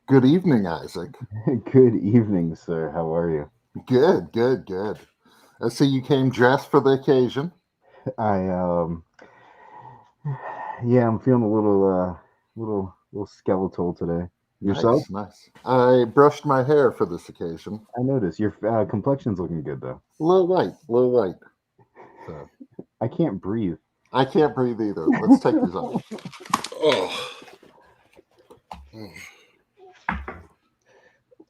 Good evening, Isaac. Good evening, sir. How are you? Good, good, good. I see you came dressed for the occasion. I yeah, I'm feeling a little skeletal today. Yourself? Nice, nice. I brushed my hair for this occasion. I noticed your complexion's looking good though. Low light, low light. So I can't breathe. I can't breathe either. Let's take these off. Oh,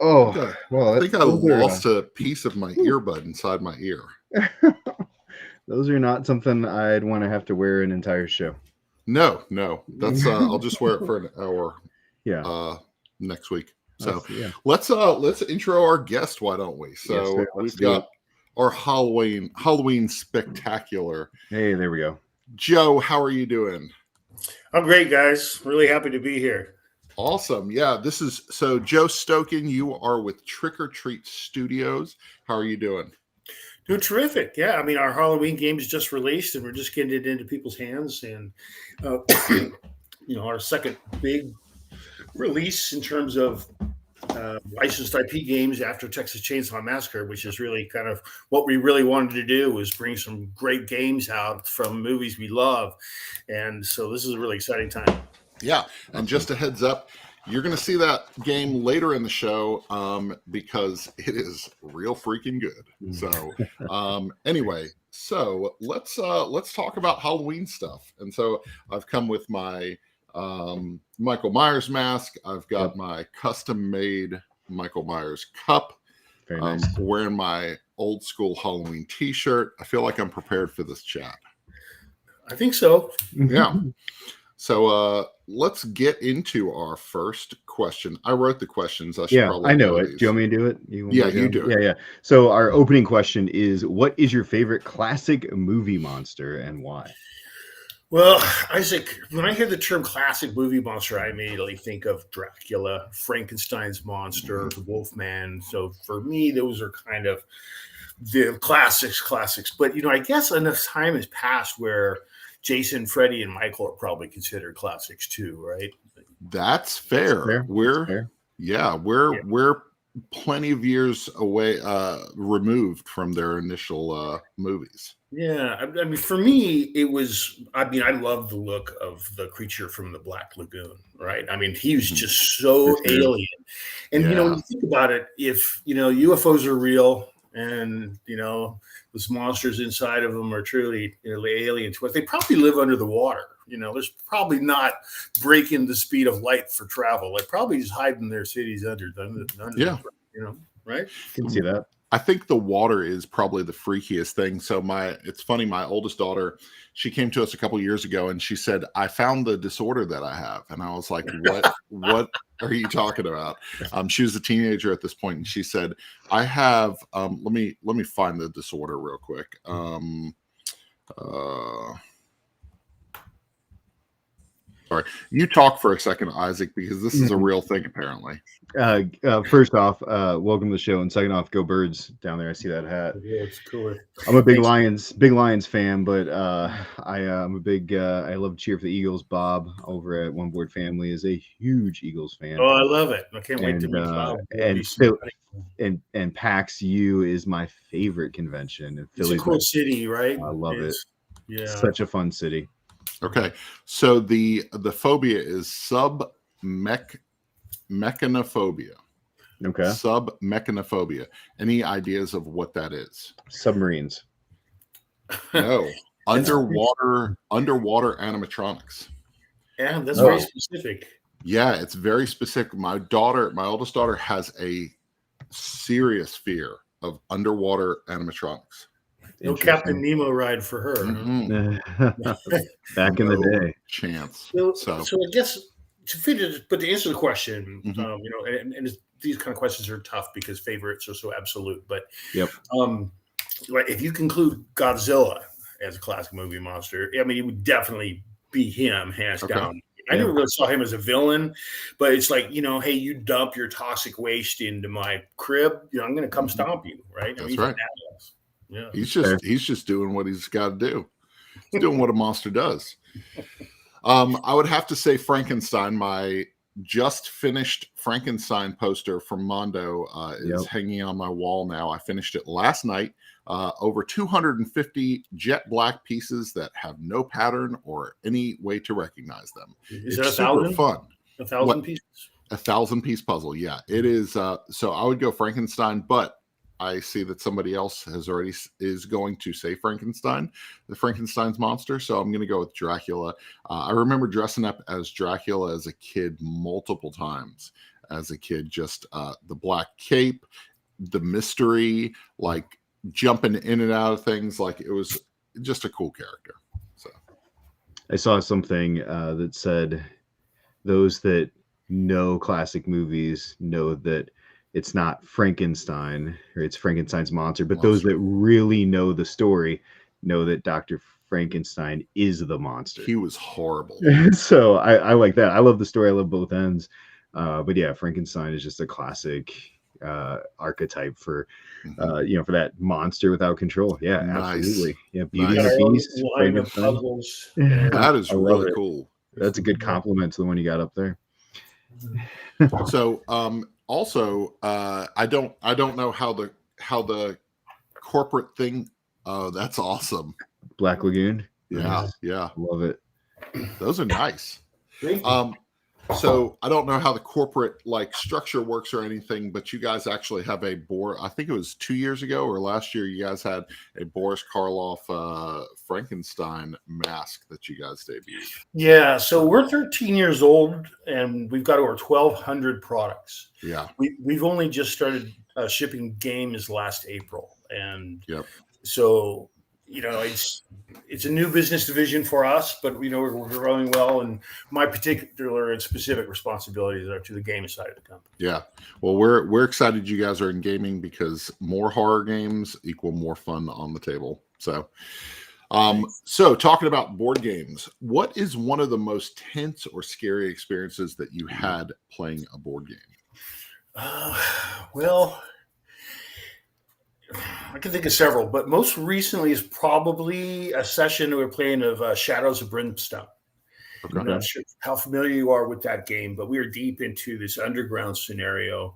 Oh, well, I think I lost a piece of my earbud inside my ear. Those are not something I'd want to have to wear an entire show. No, no. That's I'll just wear it for an hour. Yeah. Next week. So yeah. let's intro our guest, why don't we? So yes, we've got our Halloween spectacular. Hey, there we go. Joe, how are you doing? I'm great, guys. Really happy to be here. Awesome. Yeah, this is so Joe Stoken, you are with Trick or Treat Studios. How are you doing? Doing terrific. Yeah, I mean, our Halloween game is just released, and we're just getting it into people's hands. And our second big release in terms of licensed IP games after Texas Chainsaw Massacre, which is really kind of what we really wanted to do, was bring some great games out from movies we love. And so this is a really exciting time. Yeah, and just a heads up, you're going to see that game later in the show because it is real freaking good. So anyway, so let's talk about Halloween stuff. And so I've come with my Michael Myers mask. I've got my custom-made Michael Myers cup. Very nice. Wearing my old school Halloween T-shirt. I feel like I'm prepared for this chat. I think so. Yeah. So let's get into our first question. I wrote the questions. I know it. Do you want me to do it? You do it. Yeah. So our opening question is, what is your favorite classic movie monster and why? Well, Isaac, when I hear the term classic movie monster, I immediately think of Dracula, Frankenstein's monster, the Wolfman. So for me, those are kind of the classics. But, I guess enough time has passed where Jason, Freddy, and Michael are probably considered classics too, right? That's fair. We're plenty of years away, removed from their initial movies. Yeah, I mean, for me, it was. I mean, I love the look of the creature from the Black Lagoon, right? I mean, he was just so alien. And when you think about it, if UFOs are real, and those monsters inside of them are truly aliens, but they probably live under the water. There's probably not breaking the speed of light for travel. They're probably just hiding their cities under right? You can see that. I think the water is probably the freakiest thing. So it's funny, my oldest daughter, she came to us a couple of years ago and she said, I found the disorder that I have. And I was like, what are you talking about? She was a teenager at this point, and she said, I have, let me find the disorder real quick. Sorry, you talk for a second, Isaac, because this is a real thing, apparently. First off, welcome to the show, and second off, go Birds down there. I see that hat. Yeah, it's cool. I'm a big Lions fan, but I'm a big I love to cheer for the Eagles. Bob over at One Board Family is a huge Eagles fan. Oh, I love it! I can't wait to meet Bob. And PAX U is my favorite convention. It's a cool city, right? I love it. Yeah, such a fun city. Okay, so the phobia is submechanophobia. Okay. Submechanophobia. Any ideas of what that is? Submarines. No. underwater animatronics. Yeah, that's very specific. Yeah, it's very specific. My oldest daughter has a serious fear of underwater animatronics. No Captain Nemo ride for her. Back in the day. Chance. So I guess to answer the question, and these kind of questions are tough because favorites are so absolute. But if you conclude Godzilla as a classic movie monster, I mean, it would definitely be him, hands down. I never really saw him as a villain, but it's like, hey, you dump your toxic waste into my crib, I'm going to come stomp you, right? That's right. Yeah, he's just doing what he's got to do. He's doing what a monster does. I would have to say Frankenstein, my just finished Frankenstein poster from Mondo is hanging on my wall now. I finished it last night. Over 250 jet black pieces that have no pattern or any way to recognize them. Is it's that super fun. 1,000 pieces? A 1,000-piece puzzle. Yeah, it is. So I would go Frankenstein, but I see that somebody else is going to say Frankenstein, the Frankenstein's monster. So I'm going to go with Dracula. I remember dressing up as Dracula as a kid multiple times. As a kid, just the black cape, the mystery, like jumping in and out of things. Like it was just a cool character. So I saw something that said those that know classic movies know that it's not Frankenstein or it's Frankenstein's monster, but those that really know the story know that Dr. Frankenstein is the monster. He was horrible. So I like that. I love the story. I love both ends. But yeah, Frankenstein is just a classic archetype for for that monster without control. Yeah, absolutely. Yeah, Beauty and the Beast, Frankenstein. That is really cool. That's a good compliment to the one you got up there. So also I don't know how the corporate thing. Oh, that's awesome. Black Lagoon. Yeah. Love it. Those are nice. So I don't know how the corporate like structure works or anything, but you guys actually have a I think it was 2 years ago or last year, you guys had a Boris Karloff Frankenstein mask that you guys debuted. Yeah, so we're 13 years old and we've got over 1,200 products. Yeah. We've only just started shipping games last April. And so, it's a new business division for us, but we're growing well, and my particular and specific responsibilities are to the gaming side of the company. Yeah, well, we're excited you guys are in gaming because more horror games equal more fun on the table. So, so talking about board games, what is one of the most tense or scary experiences that you had playing a board game? Well, I can think of several, but most recently is probably a session we were playing of Shadows of Brimstone. Okay. I'm not sure how familiar you are with that game, but we were deep into this underground scenario.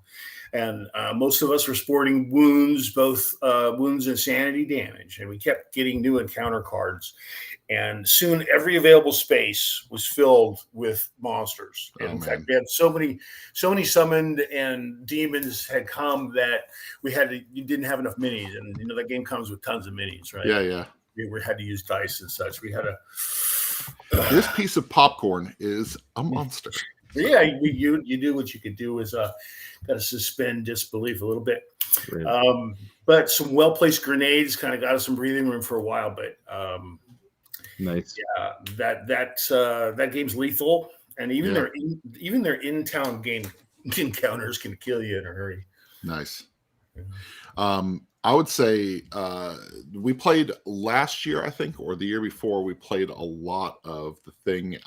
And most of us were sporting wounds, both wounds and sanity damage. And we kept getting new encounter cards. And soon every available space was filled with monsters. And in fact, we had so many summoned and demons had come that you didn't have enough minis. And that game comes with tons of minis, right? Yeah. We had to use dice and such. We had this piece of popcorn is a monster. Yeah, you do what you could do is got to suspend disbelief a little bit. Right. But some well-placed grenades kind of got us some breathing room for a while. But nice. Yeah, that game's lethal, and even their in-town game encounters can kill you in a hurry. Nice. I would say we played last year, I think, or the year before. We played a lot of the thing,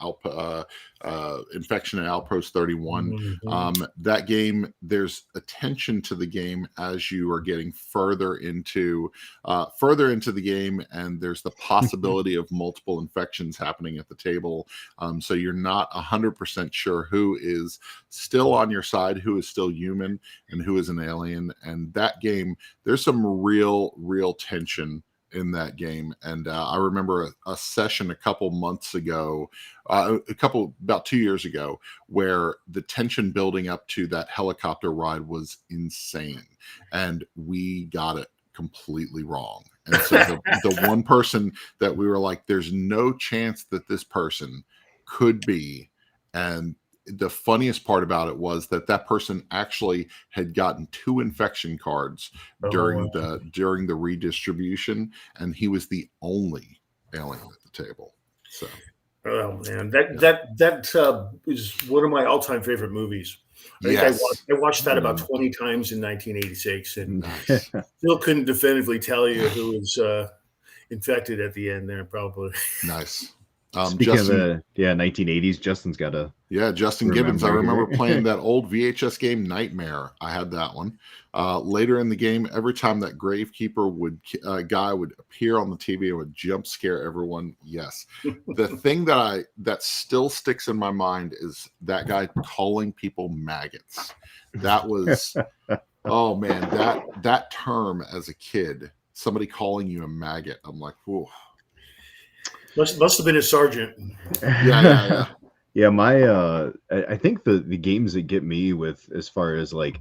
Infection at Outpost 31. Mm-hmm. That game, there's attention to the game as you are getting further into the game, and there's the possibility of multiple infections happening at the table. So you're not 100% sure who is still on your side, who is still human, and who is an alien. And that game, there's some real tension in that game. And I remember a session a couple months ago, about 2 years ago, where the tension building up to that helicopter ride was insane, and we got it completely wrong. And so the one person that we were like, there's no chance that this person could be, and the funniest part about it was that person actually had gotten 2 infection cards during the redistribution, and he was the only alien at the table. So, oh man, that is one of my all-time favorite movies. I watched that about 20 times in 1986, and still couldn't definitively tell you who was infected at the end there. Probably nice. Speaking of the 1980s, Justin's got a Justin Gibbons. I remember playing that old VHS game Nightmare. I had that one. Later in the game, every time that Gravekeeper guy would appear on the TV, it would jump scare everyone. Yes, the thing that still sticks in my mind is that guy calling people maggots. That was oh man, that term as a kid, somebody calling you a maggot. I'm like, whoa. Must have been a sergeant. Yeah. Yeah, I think the games that get me with as far as like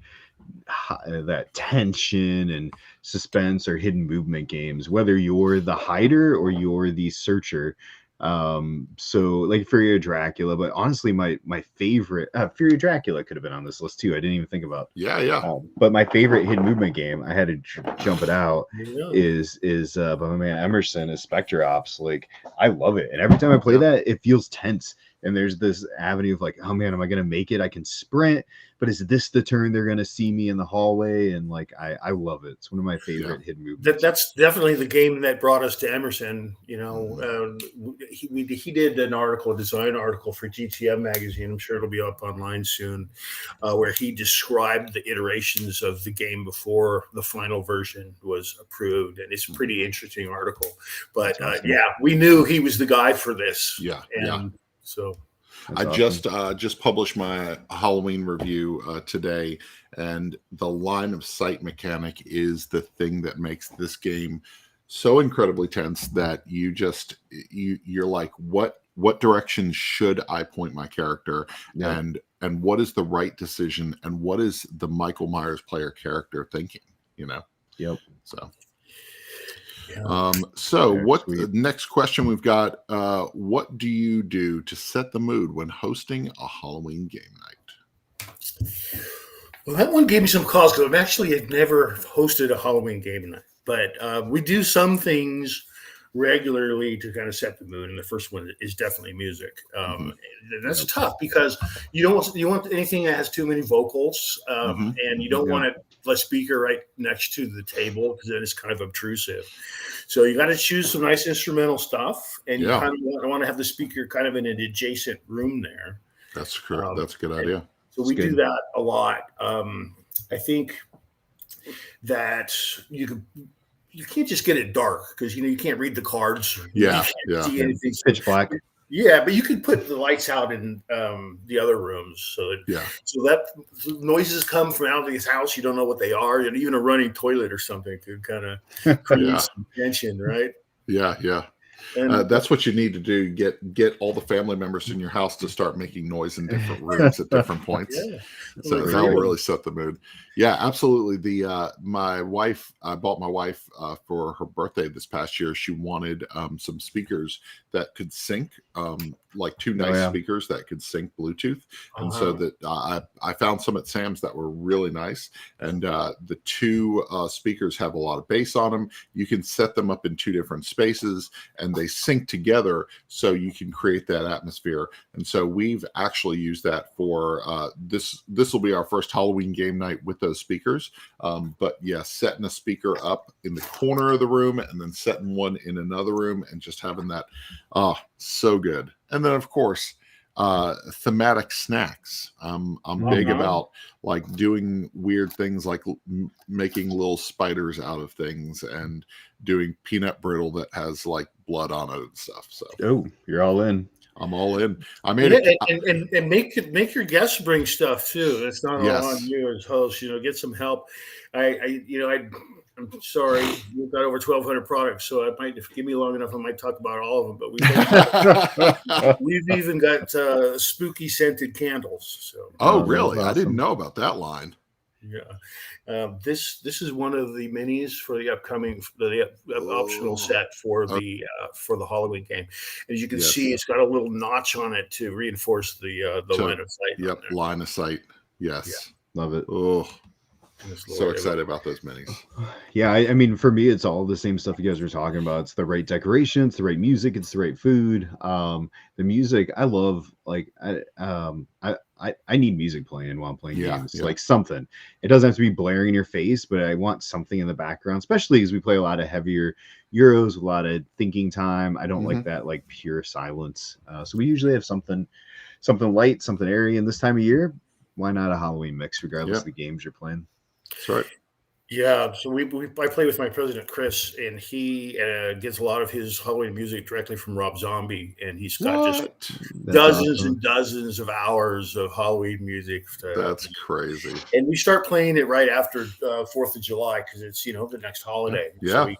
that tension and suspense or hidden movement games, whether you're the hider or you're the searcher. So like Fury of Dracula, but honestly, my favorite Fury of Dracula could have been on this list too. I didn't even think about. But my favorite hidden movement game, I had to jump it out, is by my man Emerson is Spectre Ops. Like I love it, and every time I play that, it feels tense. And there's this avenue of like, oh man, am I gonna make it? I can sprint, but is this the turn they're gonna see me in the hallway? And like, I love it. It's one of my favorite hidden movements. That's definitely the game that brought us to Emerson. You know, he did a design article for GTM magazine. I'm sure it'll be up online soon, where he described the iterations of the game before the final version was approved, and it's a pretty interesting article. But we knew he was the guy for this. So I just published my Halloween review today, and the line of sight mechanic is the thing that makes this game so incredibly tense that you're like, what direction should I point my character, and what is the right decision, and what is the Michael Myers player character thinking? You know. Yep. So. The next question we've got, what do you do to set the mood when hosting a Halloween game night? Well, that one gave me some cause because I've never hosted a Halloween game night, but we do some things regularly to kind of set the mood, and the first one is definitely music. That's tough because you want anything that has too many vocals, and you don't want a speaker right next to the table because then it's kind of obtrusive. So you got to choose some nice instrumental stuff, and you kind of want to have the speaker kind of in an adjacent room there. That's correct. That's a good idea. So we do that a lot. I think that you can't just get it dark because you can't read the cards. You can't see anything. Pitch black. Yeah, but you could put the lights out in the other rooms so that noises come from out of this house. You don't know what they are, and even a running toilet or something could kind of create some tension, right? Yeah. And that's what you need to do. Get all the family members in your house to start making noise in different rooms at different points. So that will really set the mood. Yeah, absolutely. I bought my wife for her birthday this past year. She wanted some speakers that could sync, like two nice speakers that could sync Bluetooth. And so that I found some at Sam's that were really nice. And the two speakers have a lot of bass on them. You can set them up in two different spaces, and they sync together so you can create that atmosphere. And so we've actually used that for this will be our first Halloween game night with those speakers. But setting a speaker up in the corner of the room and then setting one in another room and just having that, so good. And then of course, thematic snacks. I'm big about like doing weird things like making little spiders out of things and doing peanut brittle that has like blood on it and stuff. So you're all in. I'm all in. I made it, and make your guests bring stuff too. It's not all on you as host. Get some help. I'm sorry, we've got over 1,200 products, so if you give me long enough, I might talk about all of them. But we've even got spooky scented candles. So. Really? Awesome. I didn't know about that line. Yeah, this is one of the minis for the upcoming optional set for the Halloween game. As you can see, it's got a little notch on it to reinforce the line of sight. Yep, line of sight. Yes, love it. Oh. So excited about those minis. Yeah, I mean, for me, it's all the same stuff you guys were talking about. It's the right decoration, it's the right music, it's the right food. The music, I love. Like, I need music playing while I'm playing games. Like something. It doesn't have to be blaring in your face, but I want something in the background, especially as we play a lot of heavier, Euros, a lot of thinking time. I don't like that like pure silence. So we usually have something light, something airy. And this time of year, why not a Halloween mix, regardless of the games you're playing? That's right. Yeah, so I play with my president Chris, and he gets a lot of his Halloween music directly from Rob Zombie, and he's got just dozens and dozens of hours of Halloween music. That's crazy. And we start playing it right after 4th of July because it's the next holiday. Yeah,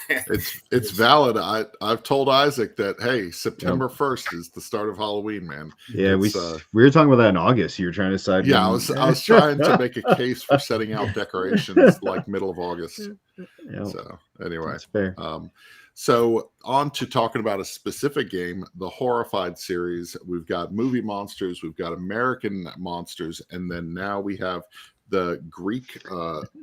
so it's valid. I've told Isaac that hey, September 1st is the start of Halloween, man. Yeah, we were talking about that in August. You were trying to decide. Yeah, I was trying to make a case for setting out decorations. Like middle of August. So anyway, that's fair. So on to talking about a specific game, the Horrified series. We've got movie monsters, we've got American monsters, and then now we have the Greek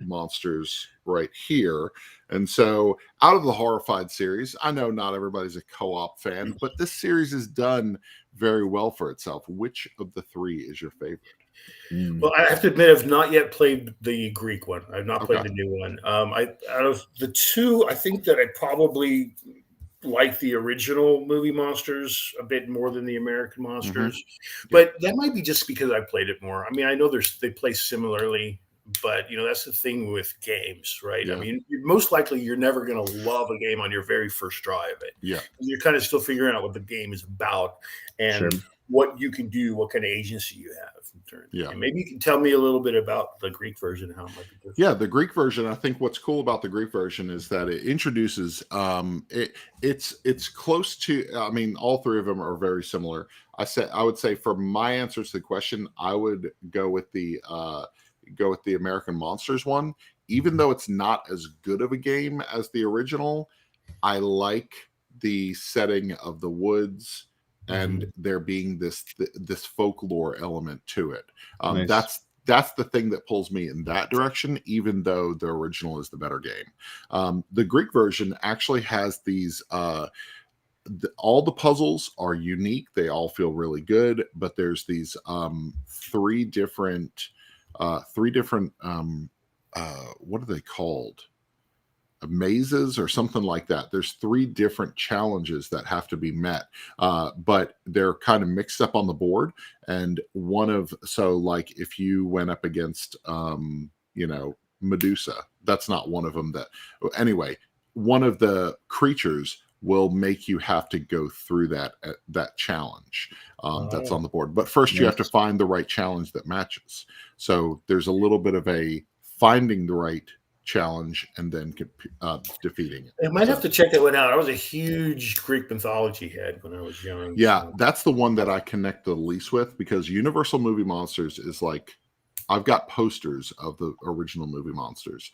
monsters right here. And so out of the Horrified series, I know not everybody's a co-op fan, but this series is done very well for itself. Which of the three is your favorite? Well, I have to admit, I've not yet played the Greek one. I've not played the new one. Out of the two, I think that I probably like the original movie monsters a bit more than the American monsters. But that might be just because I played it more. I mean, I know they play similarly, but that's the thing with games, right? I mean, most likely you're never going to love a game on your very first try of it. Yeah, you're kind of still figuring out what the game is about and what you can do, what kind of agency you have. Yeah, and maybe you can tell me a little bit about the Greek version, how it might be different. Yeah, the Greek version. I think what's cool about the Greek version is that it introduces. It's close to. I mean, all three of them are very similar. I would say for my answers to the question, I would go with the American Monsters one, even though it's not as good of a game as the original. I like the setting of the woods. And there being this folklore element to it. Nice. That's the thing that pulls me in that direction, even though the original is the better game. The Greek version actually has these. All the puzzles are unique; they all feel really good. But there's these three different. What are they called? Mazes or something like that. There's three different challenges that have to be met, but they're kind of mixed up on the board. And like if you went up against Medusa, that's not one of them. Anyway, one of the creatures will make you have to go through that challenge that's on the board. But first you have to find the right challenge that matches. So there's a little bit of a finding the right challenge and then defeating it. I might have to check that one out. I was a huge Greek mythology head when I was young. Yeah, that's the one that I connect the least with, because Universal Movie Monsters is like, I've got posters of the original movie monsters,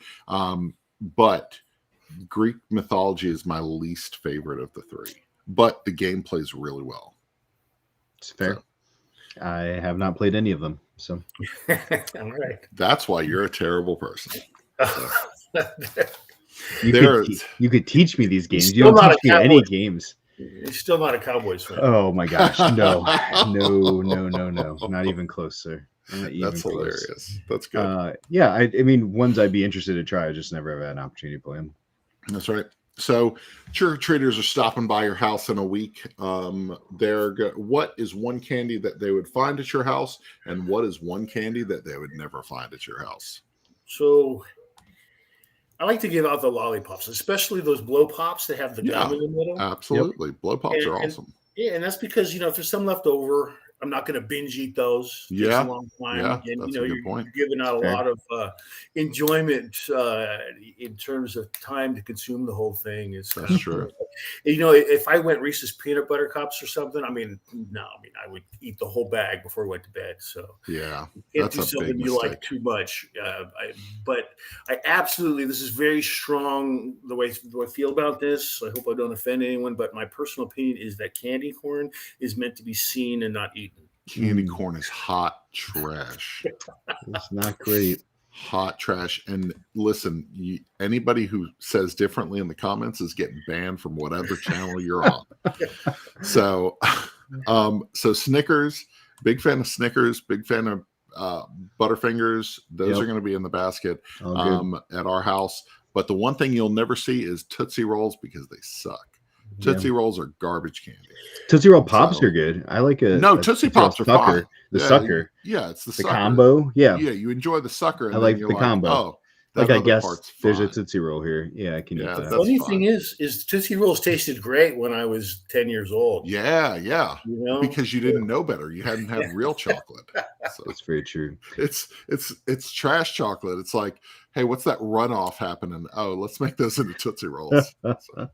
but Greek mythology is my least favorite of the three. But the game plays really well. It's fair. So. I have not played any of them, so all right. That's why you're a terrible person. You could teach me these games. You don't teach me any games. You're still not a Cowboys fan. Oh my gosh, no, not even close, sir. That's hilarious. That's good. Yeah, I mean, ones I'd be interested to try. I just never have had an opportunity to play them. That's right. So, trick-or-treaters are stopping by your house in a week. What is one candy that they would find at your house, and what is one candy that they would never find at your house? So, I like to give out the lollipops, especially those blow pops that have the gum in the middle. Absolutely. Yep. Blow pops are awesome. And that's because, if there's some left over, I'm not going to binge eat those. Yeah. It takes a long time. Yeah, and, that's a good point. You're giving out a lot of enjoyment in terms of time to consume the whole thing. That's true. If I went Reese's peanut butter cups or something, I would eat the whole bag before I went to bed. So yeah, you can't do something you like too much. But I absolutely, this is very strong the way I feel about this. I hope I don't offend anyone, but my personal opinion is that candy corn is meant to be seen and not eaten. Candy corn is hot trash. It's not great. Hot trash. And listen, anybody who says differently in the comments is getting banned from whatever channel you're on. So Snickers, big fan of Snickers, big fan of Butterfingers. Those are going to be in the basket at our house. But the one thing you'll never see is Tootsie Rolls because they suck. Tootsie Rolls are garbage candy. Tootsie Roll Pops are good. I like a Tootsie Pops are sucker. fine. The sucker. Yeah, it's the sucker. Combo. Yeah. Yeah, you enjoy the sucker. And I like then the you're combo. Oh, like I guess part's there's fine. a Tootsie Roll here. Yeah, I can eat that. The funny thing is Tootsie Rolls tasted great when I was 10 years old. Yeah. You know? Because you didn't know better. You hadn't had real chocolate. So that's very true. It's trash chocolate. It's like, hey, what's that runoff happening? Oh, let's make those into Tootsie Rolls. So.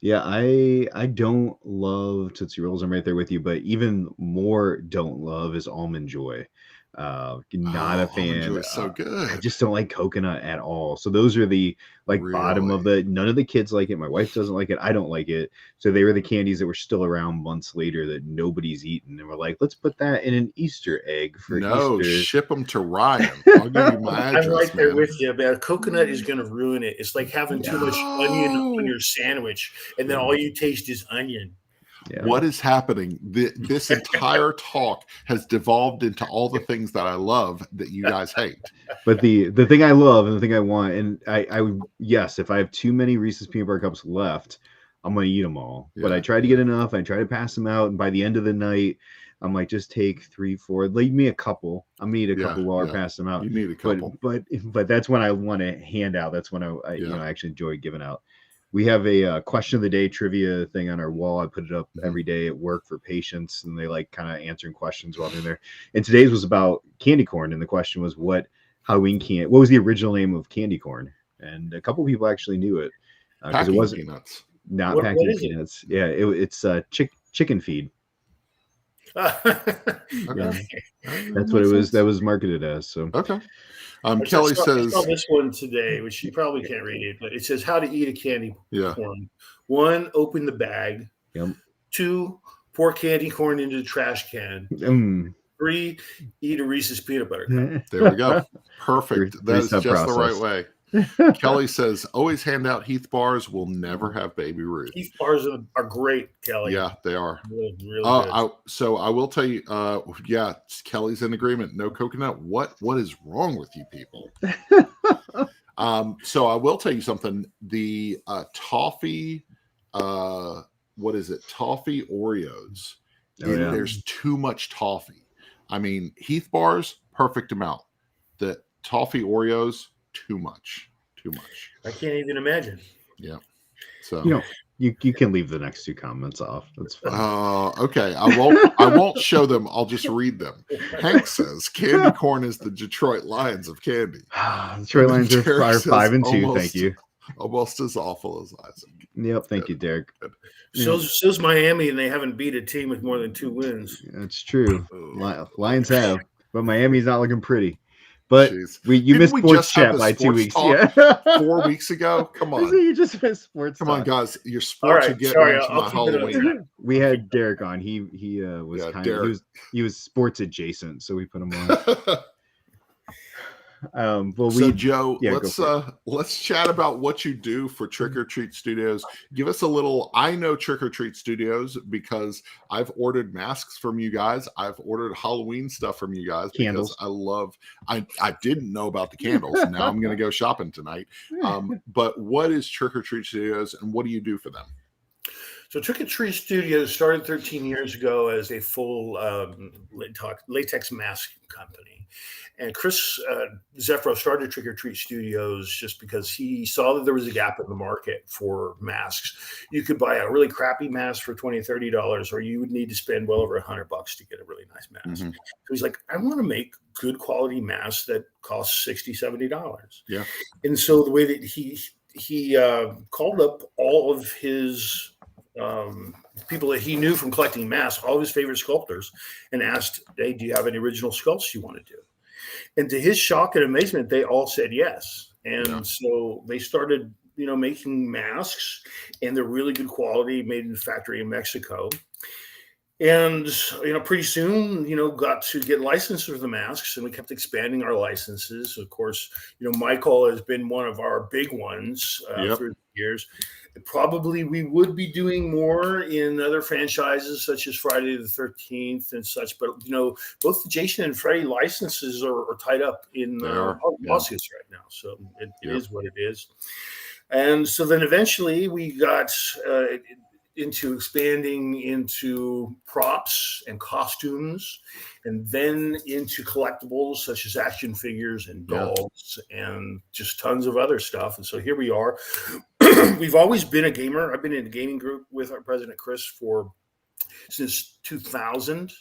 Yeah, I don't love Tootsie Rolls. I'm right there with you, but even more don't love is Almond Joy. Not a fan. Almond Joy is so good. I just don't like coconut at all. So those are the bottom of the. None of the kids like it. My wife doesn't like it. I don't like it. So they were the candies that were still around months later that nobody's eaten, and we're like, let's put that in an Easter egg for Easter. Ship them to Ryan. I'll give you my address. I'm right there with you, man. Coconut is going to ruin it. It's like having too much onion on your sandwich, and then all you taste is onion. Yeah. What is happening? This entire talk has devolved into all the things that I love that you guys hate. But the thing I love and the thing I want, and I yes, if I have too many Reese's peanut butter cups left, I'm gonna eat them all. Yeah. But I try to get enough. I try to pass them out, and by the end of the night, I'm like, just take 3, 4. Leave me a couple. I'm gonna eat a couple while I pass them out. You need a couple. But that's when I want to hand out. That's when I actually enjoy giving out. We have a question of the day trivia thing on our wall. I put it up every day at work for patients, and they like kind of answering questions while they're there. And today's was about candy corn, and the question was, what was the original name of candy corn? And a couple people actually knew it because it wasn't peanuts. Not packing peanuts. It? Yeah, it's chicken feed. Okay. That's what it was. That was marketed as. So okay. Kelly says, I saw this one today, which you probably can't read it, but it says how to eat a candy corn. 1, open the bag. Yep. 2, pour candy corn into the trash can. 3, eat a Reese's peanut butter cup. There we go. Perfect. That is just the right way. Kelly says, always hand out Heath bars. We'll never have Baby Ruth. Heath bars are great, Kelly. Yeah, they are. Really good. So I will tell you, Kelly's in agreement. No coconut. What is wrong with you people? So I will tell you something. The toffee, what is it? Toffee Oreos. There's too much toffee. I mean, Heath bars, perfect amount. The toffee Oreos, too much. I can't even imagine. Yeah. So you can leave the next 2 comments off. That's fine. Okay. I won't show them. I'll just read them. Hank says candy corn is the Detroit Lions of candy. Detroit Lions are 5-2. Thank you. Almost as awful as Isaac. Yep. Thank you, Derek. So's Miami, and they haven't beat a team with more than 2 wins. That's true. Lions have, but Miami's not looking pretty. But you missed sports chat by 2 weeks. 4 weeks ago. Come on. You just missed sports. Come on, guys. Your sports are getting into my Halloween. We had Derek on. He was he was sports adjacent, so we put him on. Joe, let's chat about what you do for Trick or Treat Studios. Give us a little. I know Trick or Treat Studios because I've ordered masks from you guys. I've ordered Halloween stuff from you guys because I didn't know about the candles. Now I'm going to go shopping tonight. But what is Trick or Treat Studios, and what do you do for them? So Trick or Treat Studios started 13 years ago as a full latex mask company. And Chris Zeffro started Trick or Treat Studios just because he saw that there was a gap in the market for masks. You could buy a really crappy mask for $20, $30, or you would need to spend well over $100 to get a really nice mask. So he's like, I want to make good quality masks that cost $60, $70. Yeah. And so the way that he called up all of his people that he knew from collecting masks, all of his favorite sculptors, and asked, hey, do you have any original sculpts you want to do? And to his shock and amazement, they all said yes. And so they started, making masks, and they're really good quality, made in the factory in Mexico. And, pretty soon, got to get licenses for the masks, and we kept expanding our licenses. Of course, Michael has been one of our big ones through the years. Probably we would be doing more in other franchises such as Friday the 13th and such, but both the Jason and Freddy licenses are tied up in lawsuits right now, so it is what it is. And so then eventually we got into expanding into props and costumes, and then into collectibles such as action figures and dolls and just tons of other stuff. And so here we are. We've always been a gamer. I've been in a gaming group with our president, Chris, since 2000.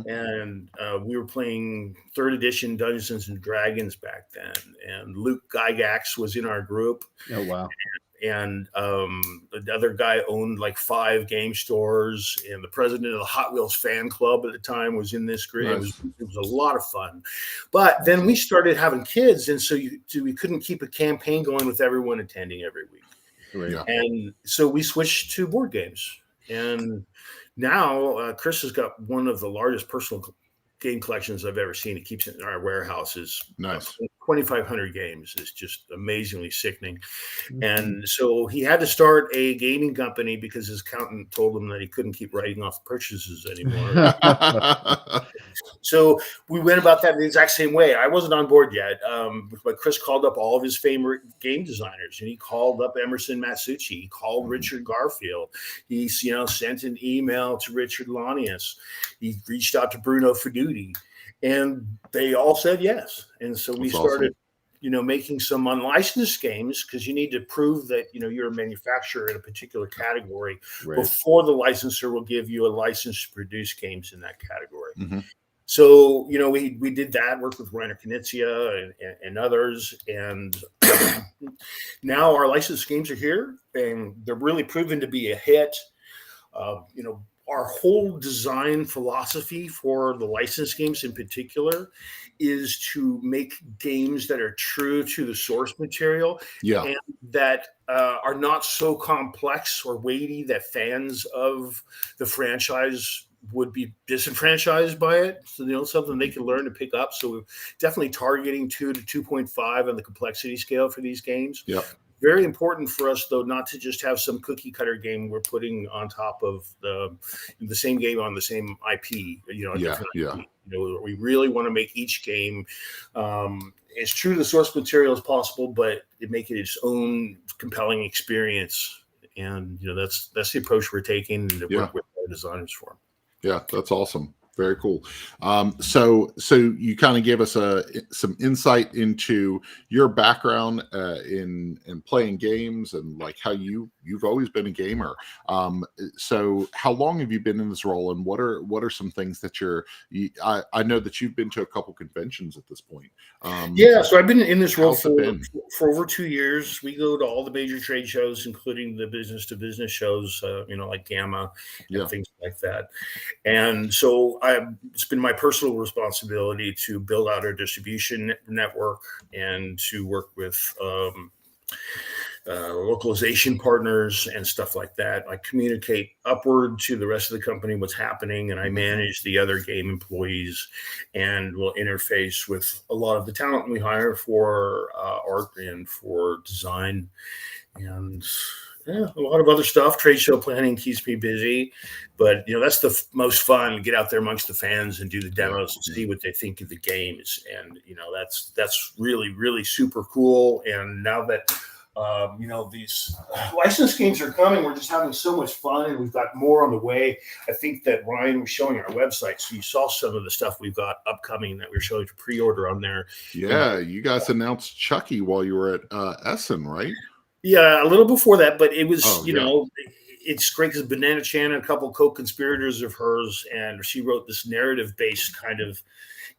And we were playing 3rd edition Dungeons and Dragons back then. And Luke Gygax was in our group. Oh, wow. And the other guy owned like 5 game stores, and the president of the Hot Wheels fan club at the time was in this group. Nice. It was a lot of fun. But then we started having kids, and so we couldn't keep a campaign going with everyone attending every week. Right. Yeah. And so we switched to board games. And now Chris has got one of the largest personal game collections I've ever seen. He keeps it in our warehouses. Nice. 2,500 games is just amazingly sickening. And so he had to start a gaming company because his accountant told him that he couldn't keep writing off purchases anymore. So we went about that the exact same way. I wasn't on board yet, but Chris called up all of his favorite game designers, and he called up Emerson Matsuuchi. He called Richard Garfield. He sent an email to Richard Lanius. He reached out to Bruno Feduti. And they all said yes. And so we started, making some unlicensed games, because you need to prove that, you're a manufacturer in a particular category before the licensor will give you a license to produce games in that category. So, we did that, worked with Reiner Knizia and others. And now our licensed games are here, and they're really proven to be a hit. Our whole design philosophy for the licensed games in particular is to make games that are true to the source material and that are not so complex or weighty that fans of the franchise would be disenfranchised by it. So, something they can learn to pick up. So we're definitely targeting 2 to 2.5 on the complexity scale for these games. Yeah. Very important for us, though, not to just have some cookie cutter game we're putting on top of the same game on the same IP. IP. We really want to make each game as true to the source material as possible, but make it its own compelling experience. And that's the approach we're taking to work with our designers for. Yeah, that's awesome. Very cool. So you kind of gave us some insight into your background in playing games, and like how you've always been a gamer. So how long have you been in this role, and what are some things that I know that you've been to a couple conventions at this point. So I've been in this role for over 2 years. We go to all the major trade shows, including the business to business shows, like Gamma and things like that. And so it's been my personal responsibility to build out our distribution network and to work with localization partners and stuff like that. I communicate upward to the rest of the company what's happening, and I manage the other game employees, and will interface with a lot of the talent we hire for art and for design, and a lot of other stuff. Trade show planning keeps me busy, but that's the most fun. Get out there amongst the fans and do the demos and see what they think of the games, and that's really, really super cool. And now that these licensed games are coming, we're just having so much fun, and we've got more on the way. I think that Ryan was showing our website, so you saw some of the stuff we've got upcoming that we're showing to pre-order on there. Yeah, you guys announced Chucky while you were at Essen, right? Yeah, a little before that, but it was, it's great because Banana Chan and a couple co-conspirators of hers, and she wrote this narrative-based kind of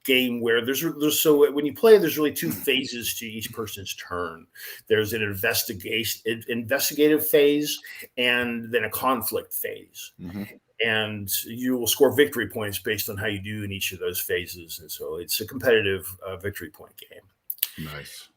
game where there's so when you play, there's really 2 phases to each person's turn. There's an investigative phase, and then a conflict phase. And you will score victory points based on how you do in each of those phases. And so it's a competitive victory point game. Nice.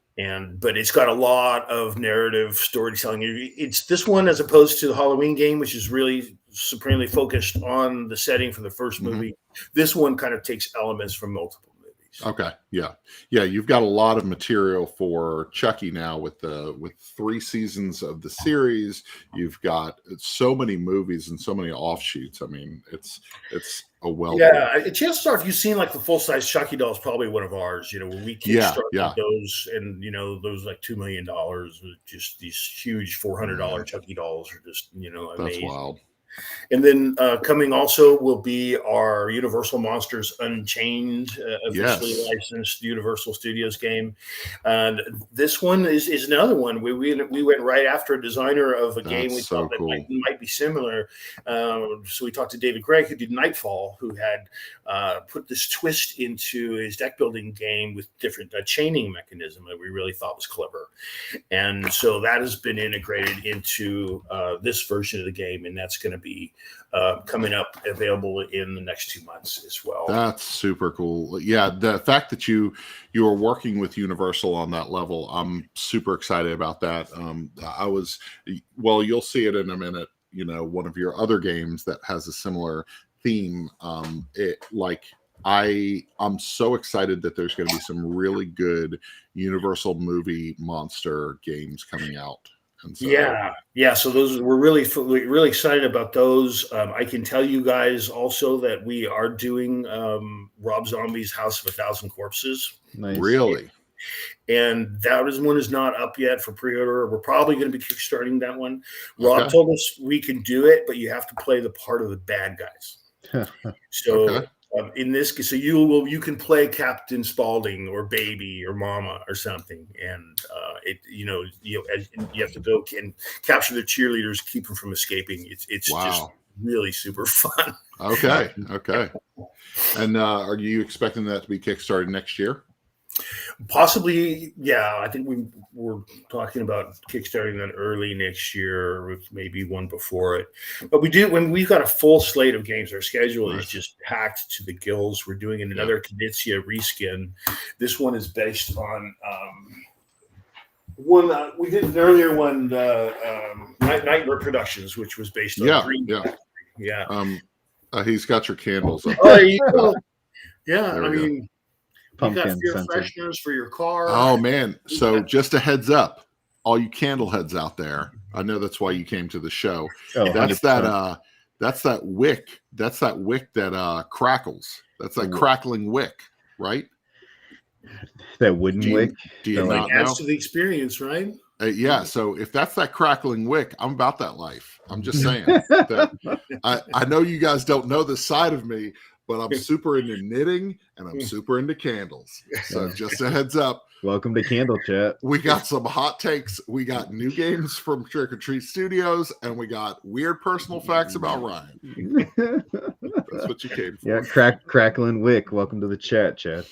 But it's got a lot of narrative storytelling. It's this one, as opposed to the Halloween game, which is really supremely focused on the setting for the first movie. This one kind of takes elements from multiple movies. Okay, yeah. You've got a lot of material for Chucky now with 3 seasons of the series. You've got so many movies and so many offshoots. I mean, it's a wealth. Yeah, chances are, if you've seen like the full size Chucky doll, is probably one of ours. When we kickstarted those, and those like $2 million, just these huge $400 Chucky dolls are just amazing. That's wild. And then coming also will be our Universal Monsters Unchained, officially licensed Universal Studios game. And this one is another one. We went right after a designer of a game we thought that might be similar. So we talked to David Gregg, who did Nightfall, who had put this twist into his deck building game with different chaining mechanism that we really thought was clever. And so that has been integrated into this version of the game, and that's going to be coming up, available in the next 2 months as well. That's super cool. Yeah, the fact that you are working with Universal on that level, I'm super excited about that. You'll see it in a minute. One of your other games that has a similar theme. I'm so excited that there's going to be some really good Universal movie monster games coming out. So, so those, we're really excited about those. I can tell you guys also that we are doing Rob Zombie's House of a Thousand Corpses. Nice. Really? And that one is not up yet for pre-order. We're probably going to be kickstarting that one. Rob told us we can do it, but you have to play the part of the bad guys. So in this case, so you can play Captain Spaulding or Baby or Mama or something, and you have to go and capture the cheerleaders, keep them from escaping. It's just really super fun. Okay. And are you expecting that to be kickstarted next year? Possibly, yeah. I think we're talking about kickstarting that early next year, with maybe one before it. But when we've got a full slate of games, our schedule is just packed to the gills. We're doing another Knizia reskin. This one is based on one we did an earlier one, Nightmare Productions, which was based on Green Factory. He's got your candles up. Oh, you go. Yeah, I mean. You got fear fresheners for your car. Oh man! So just a heads up, all you candle heads out there. I know that's why you came to the show. Oh, that's 100%. That's that wick. That's that wick that crackles. That's that crackling wick, right? That wooden wick. Do you not know? Adds to the experience, right? Yeah. So if that's that crackling wick, I'm about that life. I'm just saying. That I know you guys don't know this side of me, but I'm super into knitting and I'm super into candles. So just a heads up. Welcome to Candle Chat. We got some hot takes. We got new games from Trick or Treat Studios, and we got weird personal facts about Ryan. That's what you came for. Yeah, crackling wick. Welcome to the chat, Chad.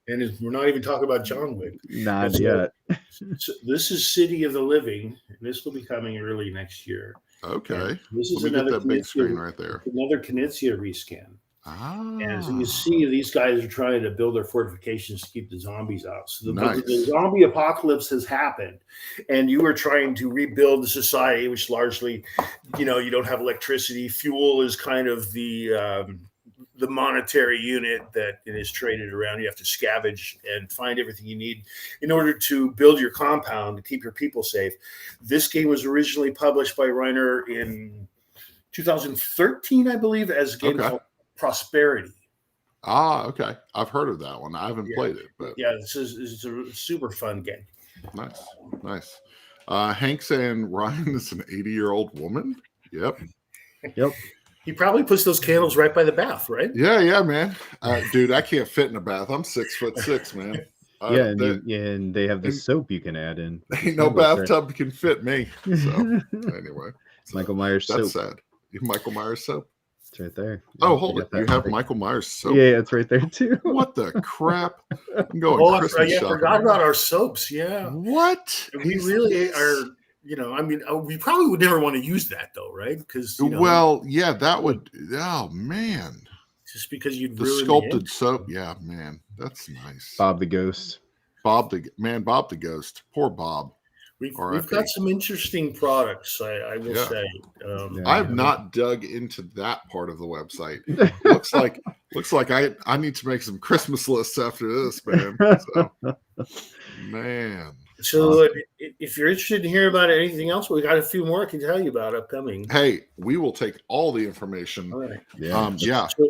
And we're not even talking about John Wick. Not yet. So this is City of the Living. This will be coming early next year. Okay. And this is Let me another get that big screen right there. Another Knizia reskin. Ah. And as you see, these guys are trying to build their fortifications to keep the zombies out. So the zombie apocalypse has happened, and you are trying to rebuild the society, which largely, you don't have electricity. Fuel is kind of the monetary unit that is traded around. You have to scavenge and find everything you need in order to build your compound to keep your people safe. This game was originally published by Reiner in 2013, I believe, as a game called Prosperity. Ah, okay. I've heard of that one. I haven't played it, but this is a super fun game. Nice. Hank saying Ryan is an 80-year-old woman. Yep. He probably puts those candles right by the bath, right? Yeah, man. Dude, I can't fit in a bath. I'm 6'6", man. And they have the soap you can add in. Ain't no bathtub can fit me. So anyway, Michael Myers soap. That's sad. Michael Myers soap. It's right there. Oh, hold it. You have Michael Myers soap. Yeah, it's right there too. What the crap? I'm going Christmas shopping. I forgot about our soaps. Yeah. What? We really are. We probably would never want to use that though, right? Because that would. Oh man. Just because you'd the sculpted soap. Yeah, man, that's nice. Bob the Ghost. Bob the Ghost. Poor Bob. We've got some interesting products, I will say. I have not dug into that part of the website. looks like I need to make some Christmas lists after this, man. So if you're interested in hearing about anything else, we got a few more I can tell you about upcoming. Hey, we will take all the information. All right.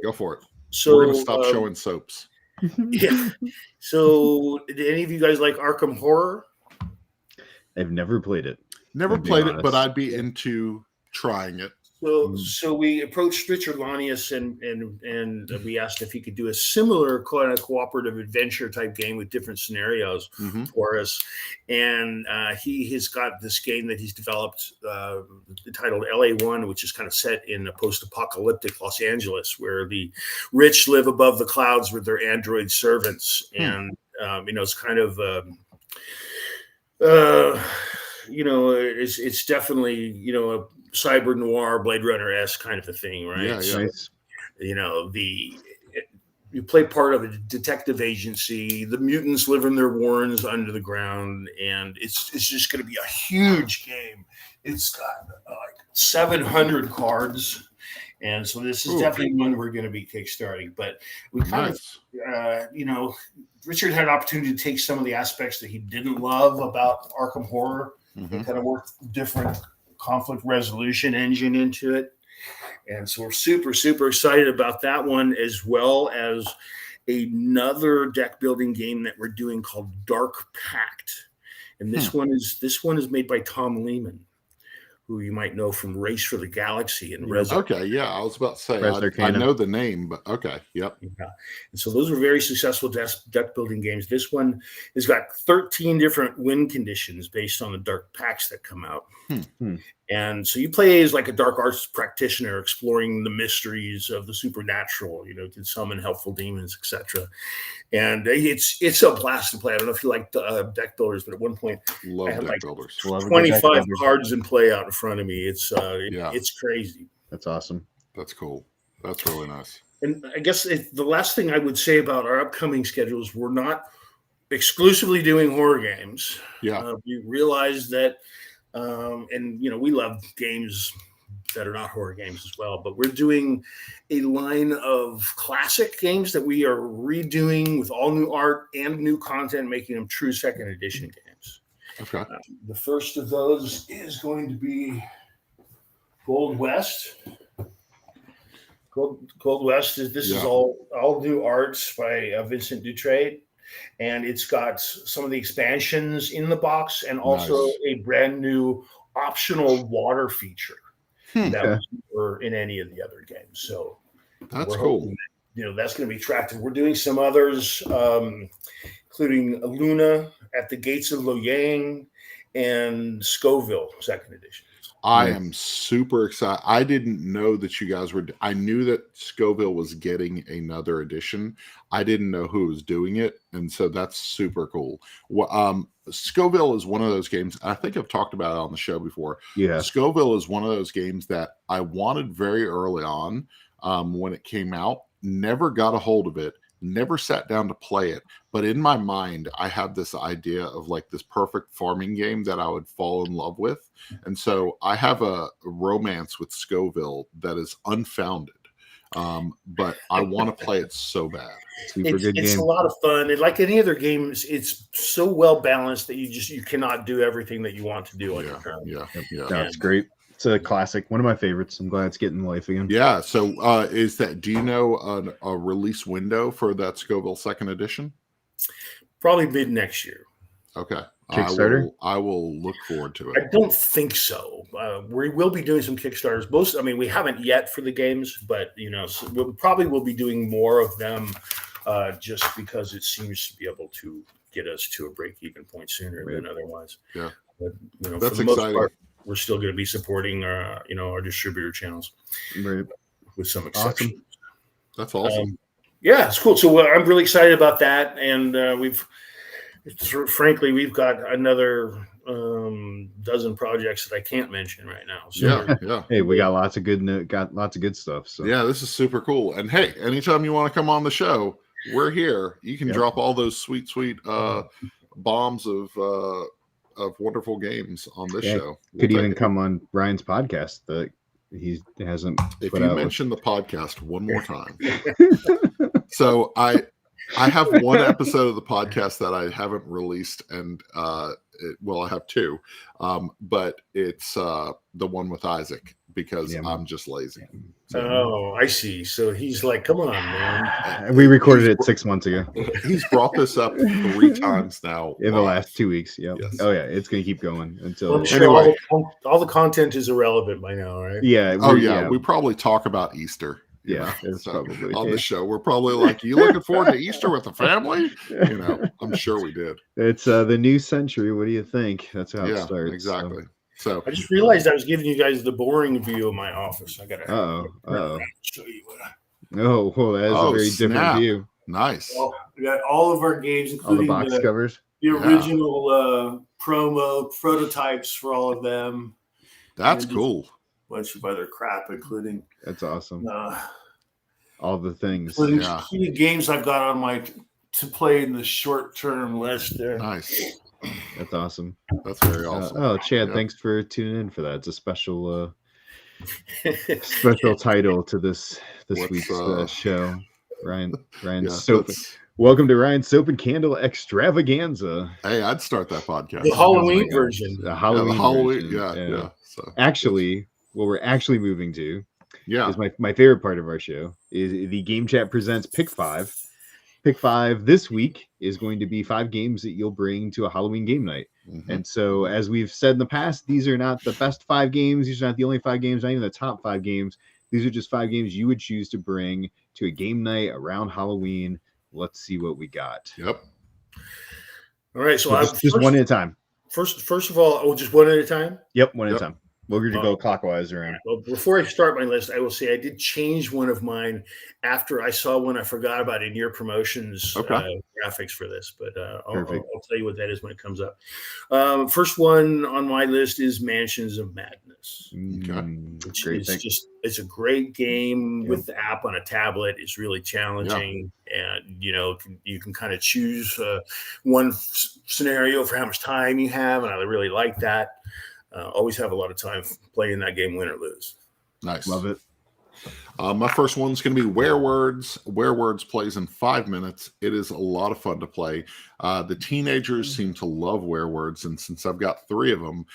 Go for it. So we're gonna stop showing soaps. Yeah. So did any of you guys like Arkham Horror? I've never played it. Never played it, but I'd be into trying it. So we approached Richard Lanius and we asked if he could do a similar kind of cooperative adventure type game with different scenarios for us. And he has got this game that he's developed titled LA1, which is kind of set in a post-apocalyptic Los Angeles where the rich live above the clouds with their android servants. And, it's kind of, it's definitely, a cyber noir Blade Runner-esque kind of a thing, right? Yeah. So, you play part of a detective agency. The mutants live in their warrens under the ground, and it's just going to be a huge game. It's got like 700 cards, and so this is definitely one we're going to be kickstarting. But we kind of, Richard had an opportunity to take some of the aspects that he didn't love about Arkham Horror and kind of work different conflict resolution engine into it. And so we're super, super excited about that one, as well as another deck building game that we're doing called Dark Pact. And this one is made by Tom Lehman, who you might know from Race for the Galaxy and Okay, yeah, I was about to say I know the name, but okay, yep. Yeah. And so those are very successful deck building games. This one has got 13 different win conditions based on the dark packs that come out. And so you play as like a dark arts practitioner exploring the mysteries of the supernatural, can summon helpful demons, etc. And it's a blast to play. I don't know if you like deck builders, but at one point I had like 25 cards in play out in front of me. It's crazy. That's awesome. That's cool. That's really nice. And I guess the last thing I would say about our upcoming schedules, we're not exclusively doing horror games. We realize that, we love games that are not horror games as well, but we're doing a line of classic games that we are redoing with all new art and new content, making them true second edition games. Okay. The first of those is going to be Gold West. Gold West is all new arts by Vincent Dutrait, and it's got some of the expansions in the box and also a brand new optional water feature that was never in any of the other games. So that's cool. That's going to be attractive. We're doing some others, including Luna at the Gates of Loyang and Scoville second edition. I am super excited. I didn't know that you guys were. I knew that Scoville was getting another edition. I didn't know who was doing it, and so that's super cool. Scoville is one of those games. I think I've talked about it on the show before. Yeah, Scoville is one of those games that I wanted very early on when it came out. Never got a hold of it. Never sat down to play it, but in my mind, I have this idea of like this perfect farming game that I would fall in love with. And so I have a romance with Scoville that is unfounded. But I want to play it so bad. It's a lot of fun. And like any other game, it's so well balanced that you cannot do everything that you want to do on your turn. Yeah. That's great. It's a classic, one of my favorites. I'm glad it's getting life again. Yeah. So, do you know a release window for that Scoville second edition? Probably mid next year. Okay. Kickstarter. I will look forward to it. I don't think so. We will be doing some Kickstarters. We haven't yet for the games, but so we probably will be doing more of them, just because it seems to be able to get us to a break-even point sooner than otherwise. Yeah. But, that's for the exciting. most part, we're still going to be supporting our distributor channels, with some exceptions. Awesome. That's awesome. It's cool. So I'm really excited about that, and frankly, we've got another dozen projects that I can't mention right now. So yeah. Hey, we got lots of good stuff. So yeah, this is super cool. And hey, anytime you want to come on the show, we're here. You can drop all those sweet bombs of of wonderful games on this show. Could even come on Ryan's podcast that he hasn't if put you out. mention the podcast one more time. So I have one episode of the podcast that I haven't released, and I have two, but it's the one with Isaac because I'm just lazy. So, I see. So he's like, "Come on, man!" We recorded it 6 months ago. He's brought this up 3 times now in the last 2 weeks. Yeah. Yes. Oh yeah, it's gonna keep going until. Well, I'm sure anyway, all the content is irrelevant by now, right? Yeah. Oh yeah, we probably talk about Easter. Yeah, it's probably on the show. We're probably like, "You looking forward to Easter with the family?" I'm sure we did. It's the new century. What do you think? That's how it starts. Exactly. So I just realized I was giving you guys the boring view of my office. I gotta show you what that is a very different view. Nice. Well, we got all of our games, including all the box covers, the original promo prototypes for all of them. That's cool. Bunch of other crap, including that's awesome. All the things, key games I've got on to play in the short term list there. Nice. That's awesome. That's very awesome. Chad, thanks for tuning in for that. It's a special special title to this week's show. Ryan's Soap. Welcome to Ryan's Soap and Candle Extravaganza. Hey, I'd start that podcast. The Halloween version. The Halloween version. Yeah. So actually, what we're actually moving to is my favorite part of our show is the Game Chat presents Pick 5. Pick 5 this week is going to be 5 games that you'll bring to a Halloween game night. Mm-hmm. And so, as we've said in the past, these are not the best 5 games. These are not the only 5 games, not even the top 5 games. These are just 5 games you would choose to bring to a game night around Halloween. Let's see what we got. Yep. All right. So just one at a time. First of all, just one at a time? Yep, one at a time. We're going to go clockwise around. Well, before I start my list, I will say I did change one of mine after I saw one I forgot about in your promotions graphics for this, but I'll tell you what that is when it comes up. First one on my list is Mansions of Madness. It's a great game with the app on a tablet. It's really challenging, and you can kind of choose one scenario for how much time you have, and I really like that. Always have a lot of time playing that game, win or lose. Nice. Love it. My first one's going to be Werewords. Werewords plays in 5 minutes. It is a lot of fun to play. The teenagers seem to love Werewords, and since I've got 3 of them,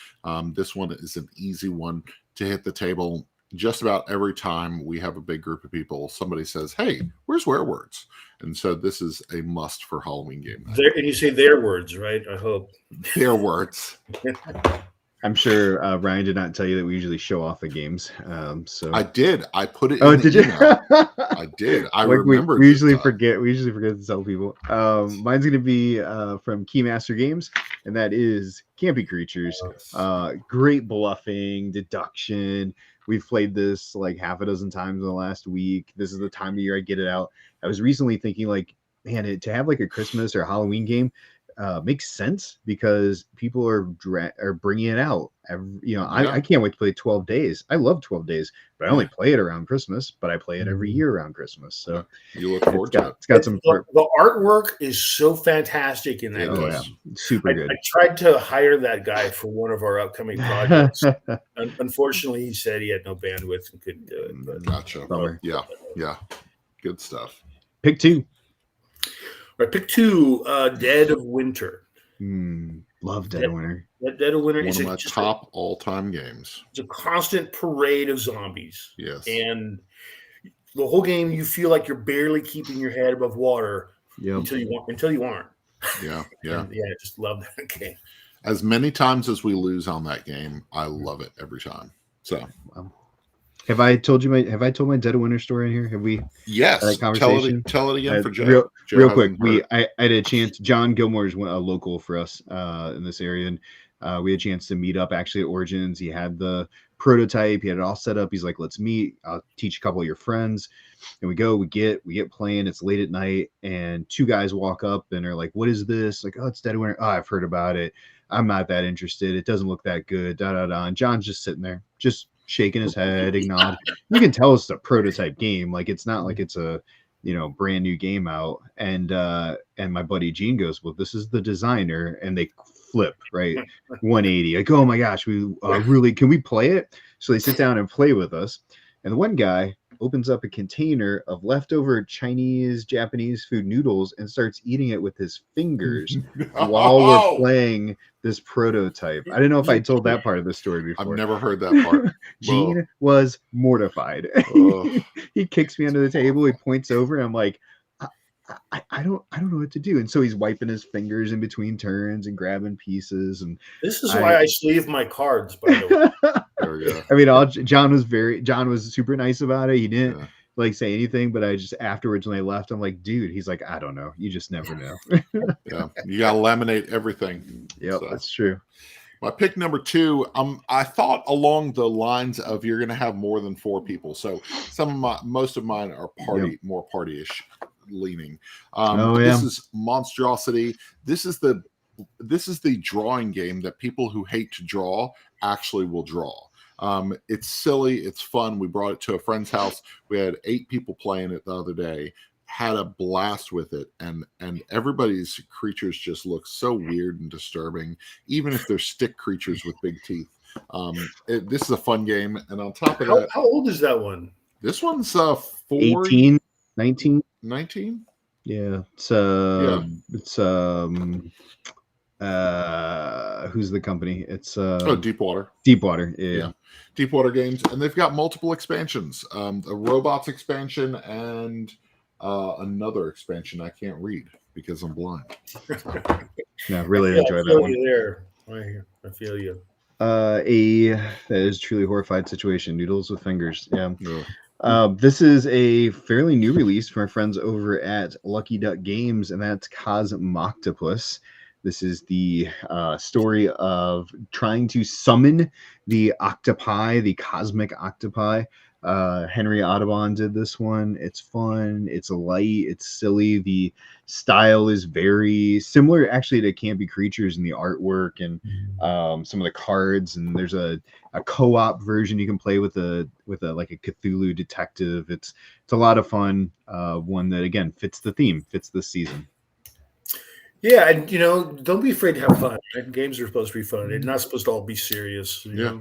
this one is an easy one to hit the table. Just about every time we have a big group of people, somebody says, "Hey, where's Werewords?" And so this is a must for Halloween game night. And you say their words, right? I hope. Their words. I'm sure Ryan did not tell you that we usually show off the games. So I did. I put it. Oh, in did the you? I did. I remember. We usually forget. We usually forget to tell people. Mine's going to be from Keymaster Games, and that is Campy Creatures. Great bluffing, deduction. We've played this like half a dozen times in the last week. This is the time of year I get it out. I was recently thinking, like, man, to have like a Christmas or a Halloween game. Makes sense because people are bringing it out. I can't wait to play 12 days. I love 12 days, but I only play it around Christmas. But I play it every year around Christmas. So you look forward to it. It's got some. The artwork is so fantastic in that game. Yeah. Super good. I tried to hire that guy for one of our upcoming projects. Unfortunately, he said he had no bandwidth and couldn't do it. But, gotcha. Yeah. Good stuff. Pick 2. Right, pick 2, Dead of Winter. Love Dead of Winter. Dead of Winter one is of my top all-time games. It's a constant parade of zombies. Yes. And the whole game, you feel like you're barely keeping your head above water until you aren't. Yeah. I just love that game. As many times as we lose on that game, I love it every time. So. Have I told my Dead of Winter story in here? Have we? Yes. Conversation? Tell it again for Joe. Real quick. I had a chance. John Gilmore's a local for us in this area, and we had a chance to meet up actually at Origins. He had the prototype. He had it all set up. He's like, "Let's meet. I'll teach a couple of your friends." And we get playing. It's late at night, and 2 guys walk up and are like, "What is this?" Like, "Oh, it's Dead of Winter." "Oh, I've heard about it. I'm not that interested. It doesn't look that good." Da da da. And John's just sitting there, just shaking his head, acknowledging. You can tell it's a prototype game. Like it's not like it's a brand new game out, and my buddy Gene goes, well, this is the designer, and they flip right 180, like, oh my gosh, we really, can we play it? So they sit down and play with us, and the one guy opens up a container of leftover Chinese, Japanese food noodles and starts eating it with his fingers while we're playing this prototype. I don't know if I told that part of the story before. I've never heard that part. Gene was mortified. He kicks me under the table. He points over, and I'm like, I don't know what to do. And so he's wiping his fingers in between turns and grabbing pieces. And this is why I sleeve my cards, by the way. There we go. I mean, John was super nice about it. He didn't like say anything, but I just, afterwards when I left, I'm like, dude, he's like, I don't know. You just never know. Yeah. You got to laminate everything. Yep. So. That's true. My pick number 2, I thought along the lines of you're going to have more than 4 people. So most of mine are more party-ish leaning. This is Monstrosity. This is the drawing game that people who hate to draw actually will draw. It's silly, it's fun. We brought it to a friend's house. We had 8 people playing it the other day, had a blast with it, and everybody's creatures just look so weird and disturbing, even if they're stick creatures with big teeth. This is a fun game, and on top of that, how old is that one? This one's 18, 19. 19? Yeah. It's who's the company? It's Deepwater. Yeah. Deepwater Games, and they've got multiple expansions. A robots expansion and another expansion I can't read because I'm blind. Yeah, really enjoy that one. There. Right here. I feel you. That is truly horrified situation. Noodles with fingers. Yeah. This is a fairly new release from our friends over at Lucky Duck Games, and that's Cosmoctopus. This is the story of trying to summon the octopi, the cosmic octopi. Henry Audubon did this one. It's fun. It's light. It's silly. The style is very similar, actually, to Campy Creatures in the artwork and some of the cards. And there's a co-op version you can play with a like a Cthulhu detective. It's a lot of fun. One that again fits the theme, fits this season. Yeah, and don't be afraid to have fun. Games are supposed to be fun. They're not supposed to all be serious. Yeah.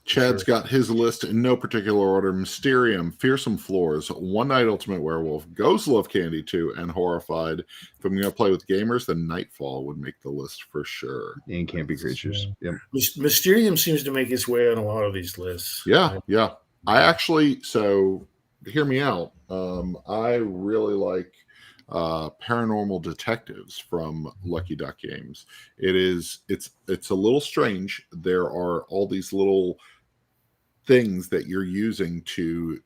Chad's got his list in no particular order: Mysterium, Fearsome Floors, One Night Ultimate Werewolf, Ghost Love Candy 2, and Horrified. If I'm going to play with gamers, then Nightfall would make the list for sure. And Campy Creatures. Yep. Mysterium seems to make its way on a lot of these lists. Yeah. I actually, so hear me out. I really like Paranormal Detectives from Lucky Duck Games. It's a little strange. There are all these little things that you're using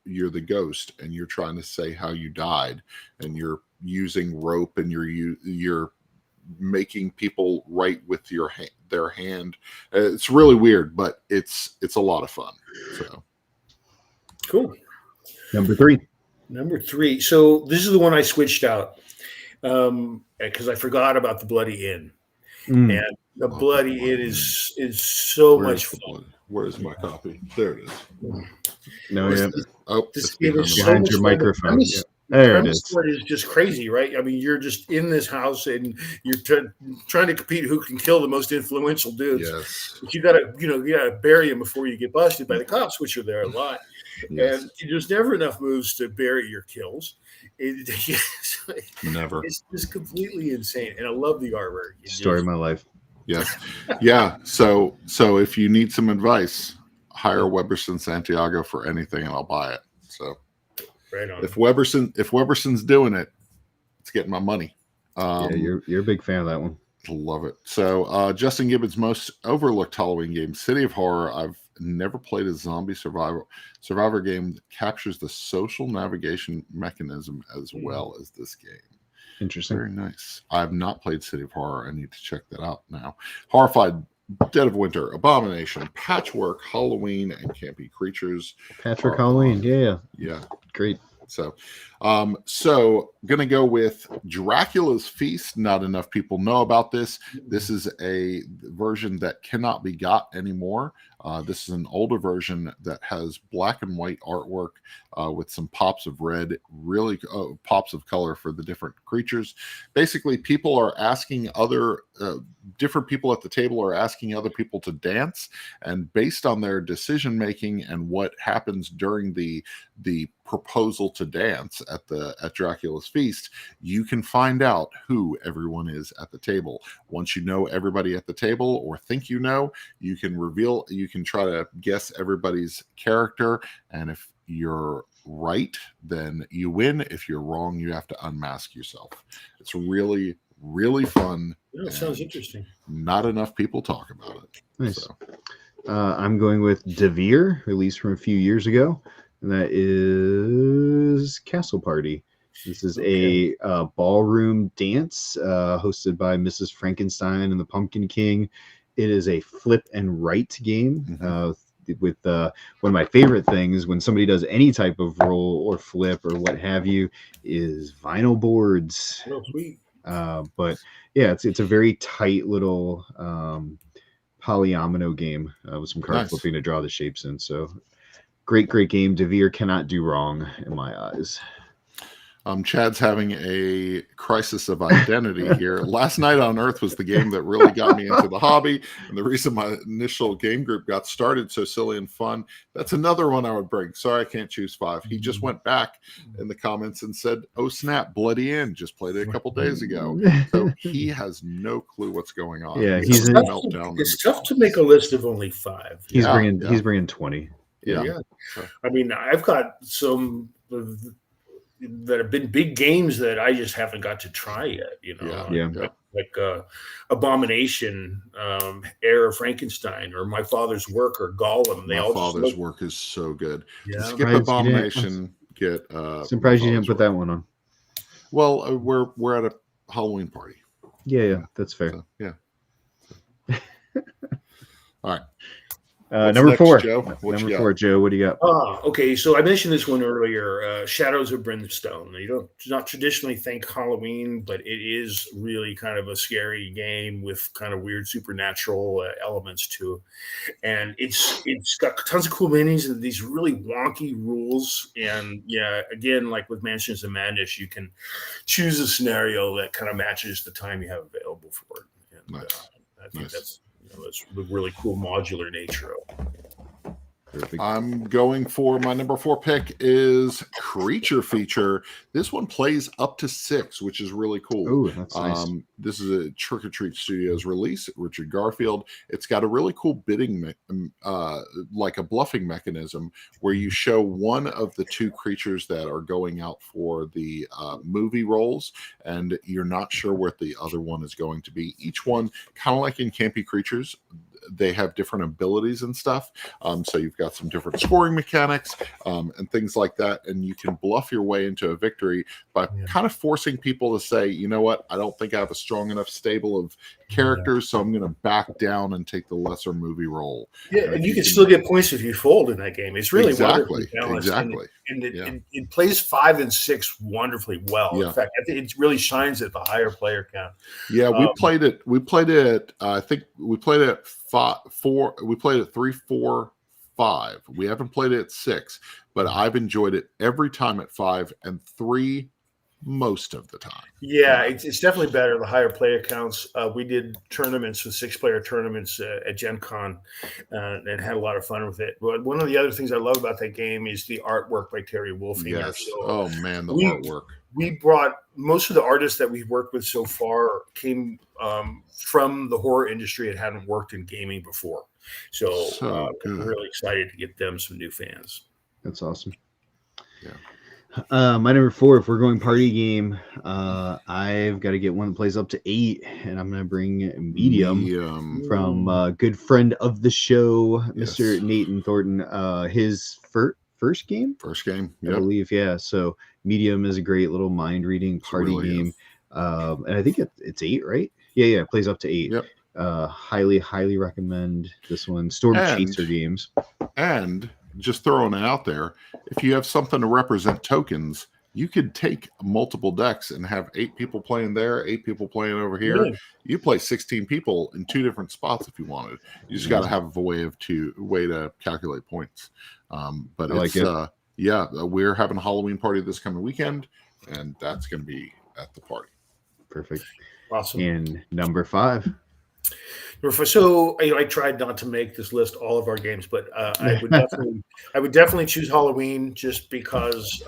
you're the ghost and you're trying to say how you died, and you're using rope, and you're making people write with their hand. It's really weird, but it's a lot of fun. So cool. Number three. So this is the one I switched out because I forgot about the Bloody Inn. And the Bloody Inn is so much fun. Where's my copy? There it is. No, yeah. This game is behind your microphone. There it is. Is just crazy, right? I mean, you're just in this house and you're trying to compete who can kill the most influential dudes. Yes. But you gotta bury them before you get busted by the cops, which are there a lot. Yes. And there's never enough moves to bury your kills. Never. It's just completely insane, and I love the artwork. Story of my life. Yes. Yeah. So if you need some advice, hire Weberson Santiago for anything, and I'll buy it. So right on. If Weberson's doing it, it's getting my money. Yeah, you're a big fan of that one. Love it. So Justin Gibbons' most overlooked Halloween game, City of Horror. I've never played a zombie survivor game that captures the social navigation mechanism as well as this game. Interesting. Very nice. I have not played City of Horror. I need to check that out now. Horrified, Dead of Winter, Abomination, Patchwork, Halloween, and Campy Creatures. Patchwork Halloween. Yeah. Yeah. Great. So going to go with Dracula's Feast. Not enough people know about this. This is a version that cannot be got anymore. This is an older version that has black and white artwork with some pops of red, really pops of color for the different creatures. Basically, people are asking different people at the table are asking other people to dance, and based on their decision making and what happens during the proposal to dance at Dracula's Feast, you can find out who everyone is at the table. Once you know everybody at the table, or think you know, you can try to guess everybody's character, and if you're right, then you win. If you're wrong, you have to unmask yourself. It's really, really fun. Yeah, sounds interesting. Not enough people talk about it. Nice. So. I'm going with Devere, released from a few years ago, and that is Castle Party. This is a ballroom dance hosted by Mrs. Frankenstein and the Pumpkin King. It is a flip and write game. With one of my favorite things when somebody does any type of roll or flip or what have you is vinyl boards. Oh, sweet. But yeah, it's a very tight little polyomino game with some card flipping to draw the shapes in. So great game. Devere cannot do wrong in my eyes. Chad's having a crisis of identity here. Last Night on Earth was the game that really got me into the hobby, and the reason my initial game group got started so silly and fun. That's another one I would bring. Sorry, I can't choose 5. He just went back in the comments and said, "Oh snap, Bloody End, just played it a couple days ago." So he has no clue what's going on. Yeah, he's it's tough to make a list of only 5. He's bringing 20. Yeah. I mean, I've got some that have been big games that I just haven't got to try yet, like Abomination, Heir of Frankenstein, or My Father's Work, or Gollum. My Father's Work is so good. Yeah. Skip Abomination. Surprised you didn't put that one on. Well, we're at a Halloween party. Yeah, that's fair. So, yeah. All right. Number next, 4. Joe? Number 4, Joe. What do you got? Okay. So I mentioned this one earlier, Shadows of Brimstone. You don't not traditionally think Halloween, but it is really kind of a scary game with kind of weird supernatural elements to it. And it's got tons of cool minis and these really wonky rules. And yeah, again, like with Mansions of Madness, you can choose a scenario that kind of matches the time you have available for it. And I think that's the really cool modular nature of it. I'm going for my number 4 pick is Creature Feature. This one plays up to 6, which is really cool. Oh, that's nice. This is a Trick or Treat Studios release, Richard Garfield. It's got a really cool bidding, like a bluffing mechanism, where you show one of the 2 creatures that are going out for the movie roles, and you're not sure what the other one is going to be. Each one, kind of like in Campy Creatures, they have different abilities and stuff. So you've got some different scoring mechanics and things like that. And you can bluff your way into a victory by kind of forcing people to say, you know what, I don't think I have a strong enough stable of characters, so I'm going to back down and take the lesser movie role. Yeah, and you can still get points if you fold in that game. It's really exactly. And it plays 5 and 6 wonderfully well. Yeah. In fact, I think it really shines at the higher player count. Yeah, we played it. I think we played it 4. We played it 3, 4, 5. We haven't played it at 6, but I've enjoyed it every time at 5 and 3 most of the time. Yeah, it's definitely better the higher player counts. We did tournaments with 6-player tournaments at Gen Con and had a lot of fun with it. But one of the other things I love about that game is the artwork by Terry Wolfinger. Yes. So oh man, the artwork. We brought most of the artists that we've worked with so far came from the horror industry and hadn't worked in gaming before. So I'm really excited to get them some new fans. That's awesome. Yeah. My number 4, if we're going party game, I've got to get one that plays up to 8, and I'm going to bring Medium from a good friend of the show, Mr. Nathan Thornton. His first game, I believe. Yeah. So Medium is a great little mind reading party game. And I think it's 8, right? Yeah. It plays up to 8. Yep. Highly recommend this one. Storm Chaser games. And just throwing it out there, if you have something to represent tokens, you could take multiple decks and have 8 people playing there, 8 people playing over here. Yeah. You play 16 people in 2 different spots if you wanted. You just got to have a way to calculate points. But I it's like it. we're having a Halloween party this coming weekend, and that's going to be at the party. Perfect. Awesome. And number 5. So I tried not to make this list all of our games, but I would definitely choose Halloween just because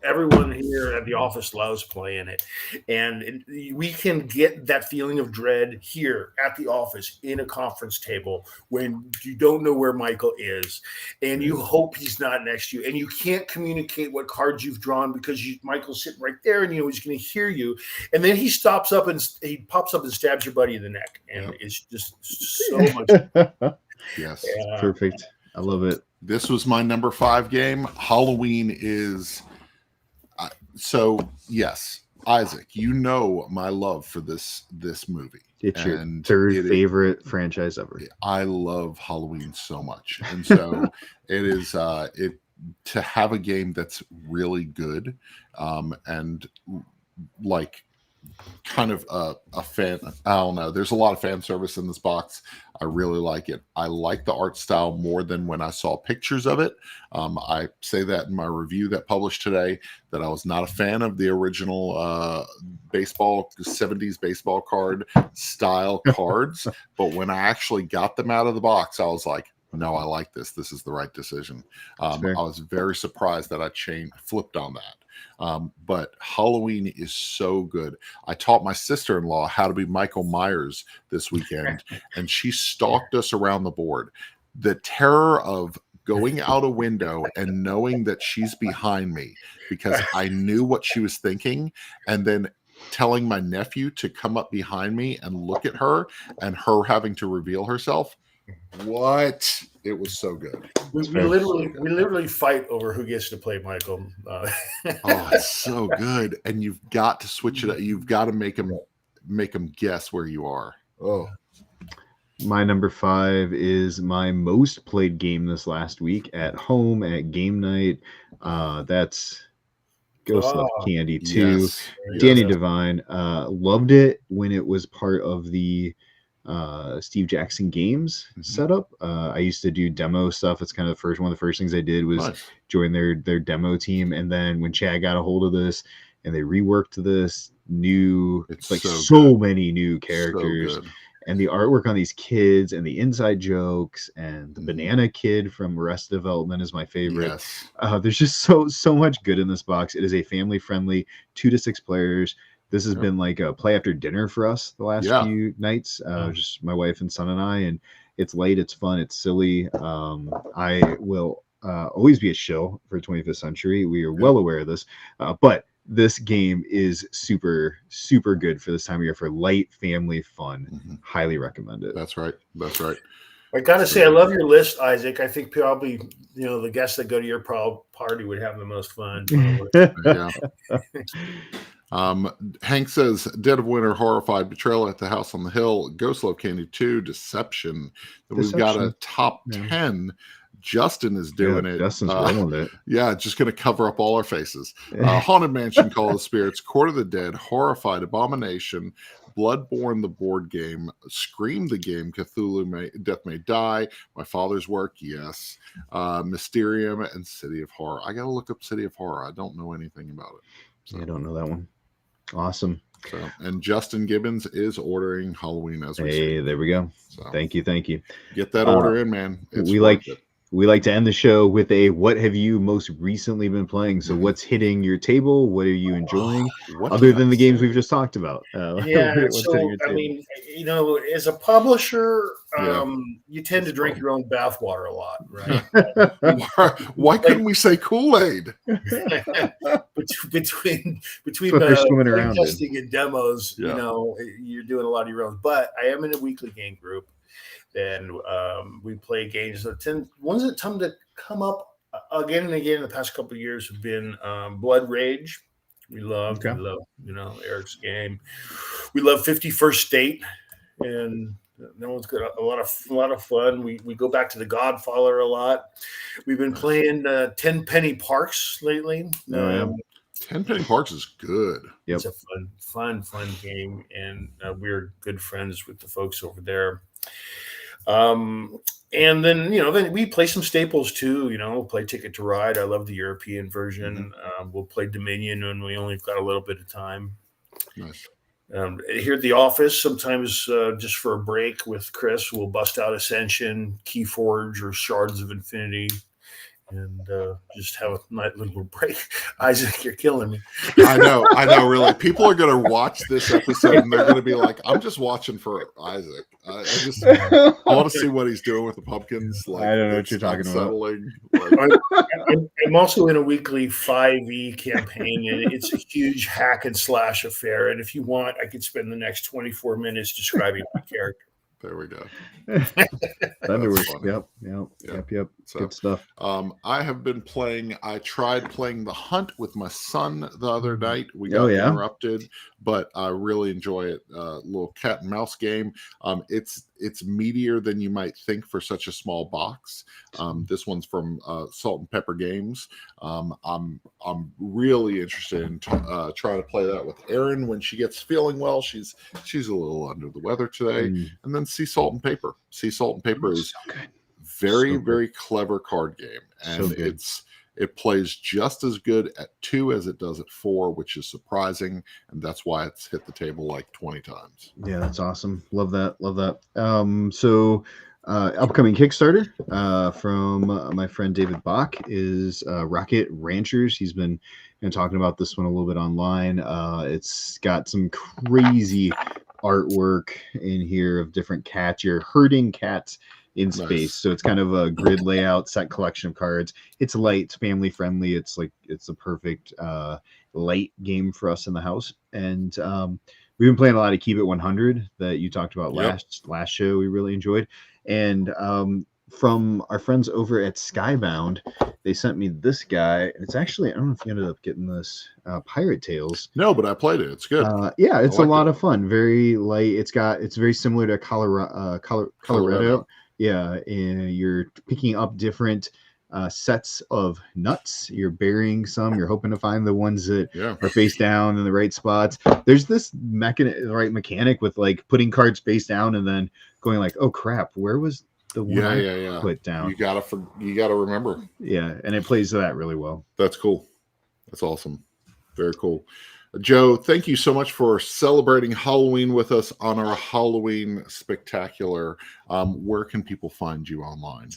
everyone here at the office loves playing it, and we can get that feeling of dread here at the office in a conference table when you don't know where Michael is, and you hope he's not next to you, and you can't communicate what cards you've drawn because Michael's sitting right there, and he's going to hear you, and then he pops up and stabs your buddy in the neck, and it's just so much. Yes, perfect. I love it. This was my number 5 game. Halloween is. So yes, Isaac, you know my love for this movie. It's your third favorite franchise ever. I love Halloween so much, and so it is to have a game that's really good, and like kind of a fan. I don't know. There's a lot of fan service in this box. I really like it. I like the art style more than when I saw pictures of it. I say that in my review that published today that I was not a fan of the original 70s baseball card style cards. But when I actually got them out of the box, I was like, no, I like this. This is the right decision. I was very surprised that I flipped on that. But Halloween is so good. I taught my sister-in-law how to be Michael Myers this weekend, and she stalked us around the board. The terror of going out a window and knowing that she's behind me because I knew what she was thinking, and then telling my nephew to come up behind me and look at her, and her having to reveal herself. What? It was so good. We literally fight over who gets to play Michael. Oh, it's so good, and you've got to switch it up. You've got to make them guess where you are. Oh, my number 5 is my most played game this last week at home at game night. That's Ghost of Candy 2. Yes. Danny Devine loved it when it was part of the Steve Jackson Games setup. I used to do demo stuff. It's kind of one of the first things I did was join their demo team. And then when Chad got a hold of this and they reworked this so many new characters and the artwork on these kids and the inside jokes and the banana kid from Arrested Development is my favorite. Yes. There's just so much good in this box. It is a family friendly 2 to 6 players. This has been like a play after dinner for us the last few nights, just my wife and son and I, and it's light, it's fun, it's silly. I will always be a shill for 25th Century. We are well aware of this, but this game is super, super good for this time of year for light family fun. Highly recommend it. That's right. I gotta say, I love your list, Isaac. I think probably the guests that go to your party would have the most fun. Hank says Dead of Winter, Horrified, Betrayal at the House on the Hill, Ghost Love Candy 2, Deception. Then we've got a top 10. Justin is doing it. Justin's rolling it. Yeah, just going to cover up all our faces. Haunted Mansion, Call of the Spirits, Court of the Dead, Horrified, Abomination, Bloodborne, the board game, Scream, the game, Cthulhu, Death May Die, My Father's Work, yes, Mysterium, and City of Horror. I got to look up City of Horror. I don't know anything about it. So. I don't know that one. Awesome. So, and Justin Gibbons is ordering Halloween as we speak. There we go. So, thank you. Get that order in, man. We like to end the show with a what have you most recently been playing? So what's hitting your table? What are you enjoying? Other than the games we've just talked about. I mean, as a publisher, you tend to drink your own bathwater a lot, right? Why couldn't we say Kool-Aid? between testing and demos, you're doing a lot of your own. But I am in a weekly game group. And we play games. Ones that tend to come up again and again in the past couple of years have been Blood Rage. We love Eric's game. We love 51st State, and That one's good. A lot of fun. We go back to The Godfather a lot. We've been playing 10 Penny Parks lately. Oh, yeah. 10 Penny Parks is good. Yep. It's a fun game, and we're good friends with the folks over there. And then then we play some staples too. We'll play Ticket to Ride. I love the European version. We'll play Dominion when we only got a little bit of time. Nice. Here at the office, sometimes just for a break with Chris, we'll bust out Ascension, Keyforge, or Shards of Infinity, and just have a nice little break. Isaac, you're killing me. I know, really. People are going to watch this episode and they're going to be like, I'm just watching for Isaac. I want to see what he's doing with the pumpkins. Like, I don't know what you're talking about. I'm also in a weekly 5e campaign, and it's a huge hack and slash affair. And if you want, I could spend the next 24 minutes describing my character. There we go. Thunderworks. Yep. So, good stuff. I have been playing. I tried playing The Hunt with my son the other night. We got interrupted, but I really enjoy it. Little cat and mouse game. It's meatier than you might think for such a small box. This one's from Salt and Pepper Games. I'm really interested in trying to play that with Erin when she gets feeling well. She's a little under the weather today, and then Sea Salt and Paper. Sea Salt and Paper is very clever card game, and it plays just as good at 2 as it does at 4, which is surprising, and that's why it's hit the table like 20 times. Yeah, that's awesome. Love that. So upcoming Kickstarter from my friend David Bach is Rocket Ranchers. He's been talking about this one a little bit online. It's got some crazy artwork in here of different cats. You're herding cats in space. Nice. So it's kind of a grid layout, set collection of cards. It's light, it's family friendly. It's a perfect light game for us in the house. And we've been playing a lot of Keep It 100 that you talked about last show. We really enjoyed. And from our friends over at Skybound, they sent me this guy. It's actually, I don't know if you ended up getting this, Pirate Tales. No, but I played it. It's good. Yeah, it's a lot of fun. Very light. It's very similar to Colorado. Yeah, and you're picking up different sets of nuts. You're burying some. You're hoping to find the ones that are face down in the right spots. There's this mechanic with like putting cards face down and then going like, oh crap, where was the one I put down? You gotta remember. Yeah, and it plays that really well. That's cool. That's awesome. Very cool. Joe, thank you so much for celebrating Halloween with us on our Halloween spectacular. Where can people find you online?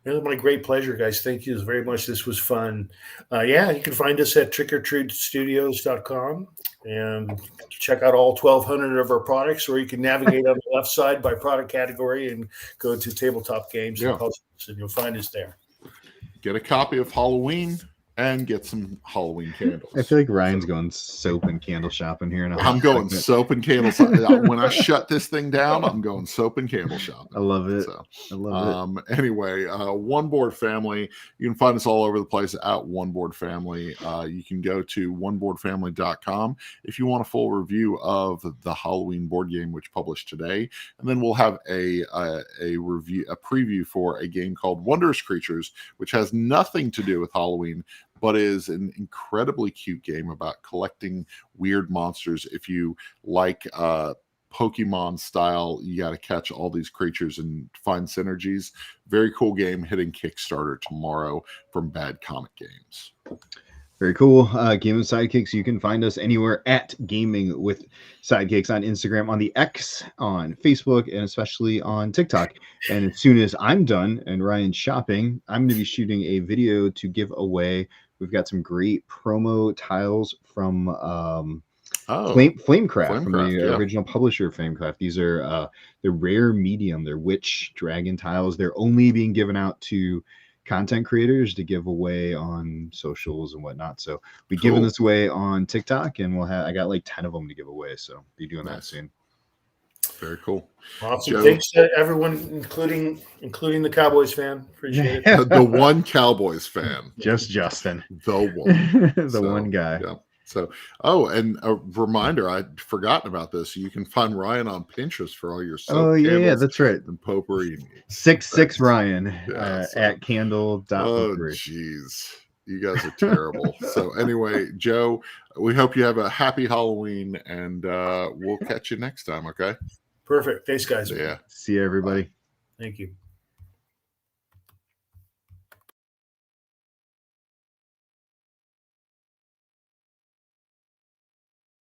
It was my great pleasure, guys. Thank you very much. This was fun. You can find us at trickortreatstudios.com and check out all 1,200 of our products, or you can navigate on the left side by product category and go to tabletop games and puzzles, and you'll find us there. Get a copy of Halloween and get some Halloween candles. I feel like Ryan's going soap and candle shopping here. I'm going soap and candle shopping. When I shut this thing down, I'm going soap and candle shopping. I love it. I love it. Anyway, One Board Family. You can find us all over the place at One Board Family. You can go to oneboardfamily.com if you want a full review of the Halloween board game, which published today. And then we'll have a preview for a game called Wondrous Creatures, which has nothing to do with Halloween, but is an incredibly cute game about collecting weird monsters. If you like Pokemon style, you got to catch all these creatures and find synergies. Very cool game hitting Kickstarter tomorrow from Bad Comic Games. Very cool. Game of Sidekicks. You can find us anywhere at Gaming with Sidekicks on Instagram, on the X, on Facebook, and especially on TikTok. And as soon as I'm done and Ryan's shopping, I'm going to be shooting a video to give away. We've got some great promo tiles from Flamecraft, from the original publisher of Flamecraft. These are they're rare medium. They're witch dragon tiles. They're only being given out to content creators to give away on socials and whatnot. So we're giving this away on TikTok, and I got like 10 of them to give away. So be doing that soon. Very cool. Awesome. Joe, thanks to everyone, including the Cowboys fan. Appreciate it. The one Cowboys fan. Just Justin. The one. One guy. Yeah. So, oh, and a reminder, I'd forgotten about this. You can find Ryan on Pinterest for all your soap candles that's right. and potpourri needs. 66 Ryan Oh, at candle.potpourri. jeez. You guys are terrible. So anyway, Joe, we hope you have a happy Halloween, and we'll catch you next time, okay? Perfect. Thanks, guys. Yeah. See you, everybody. Thank you.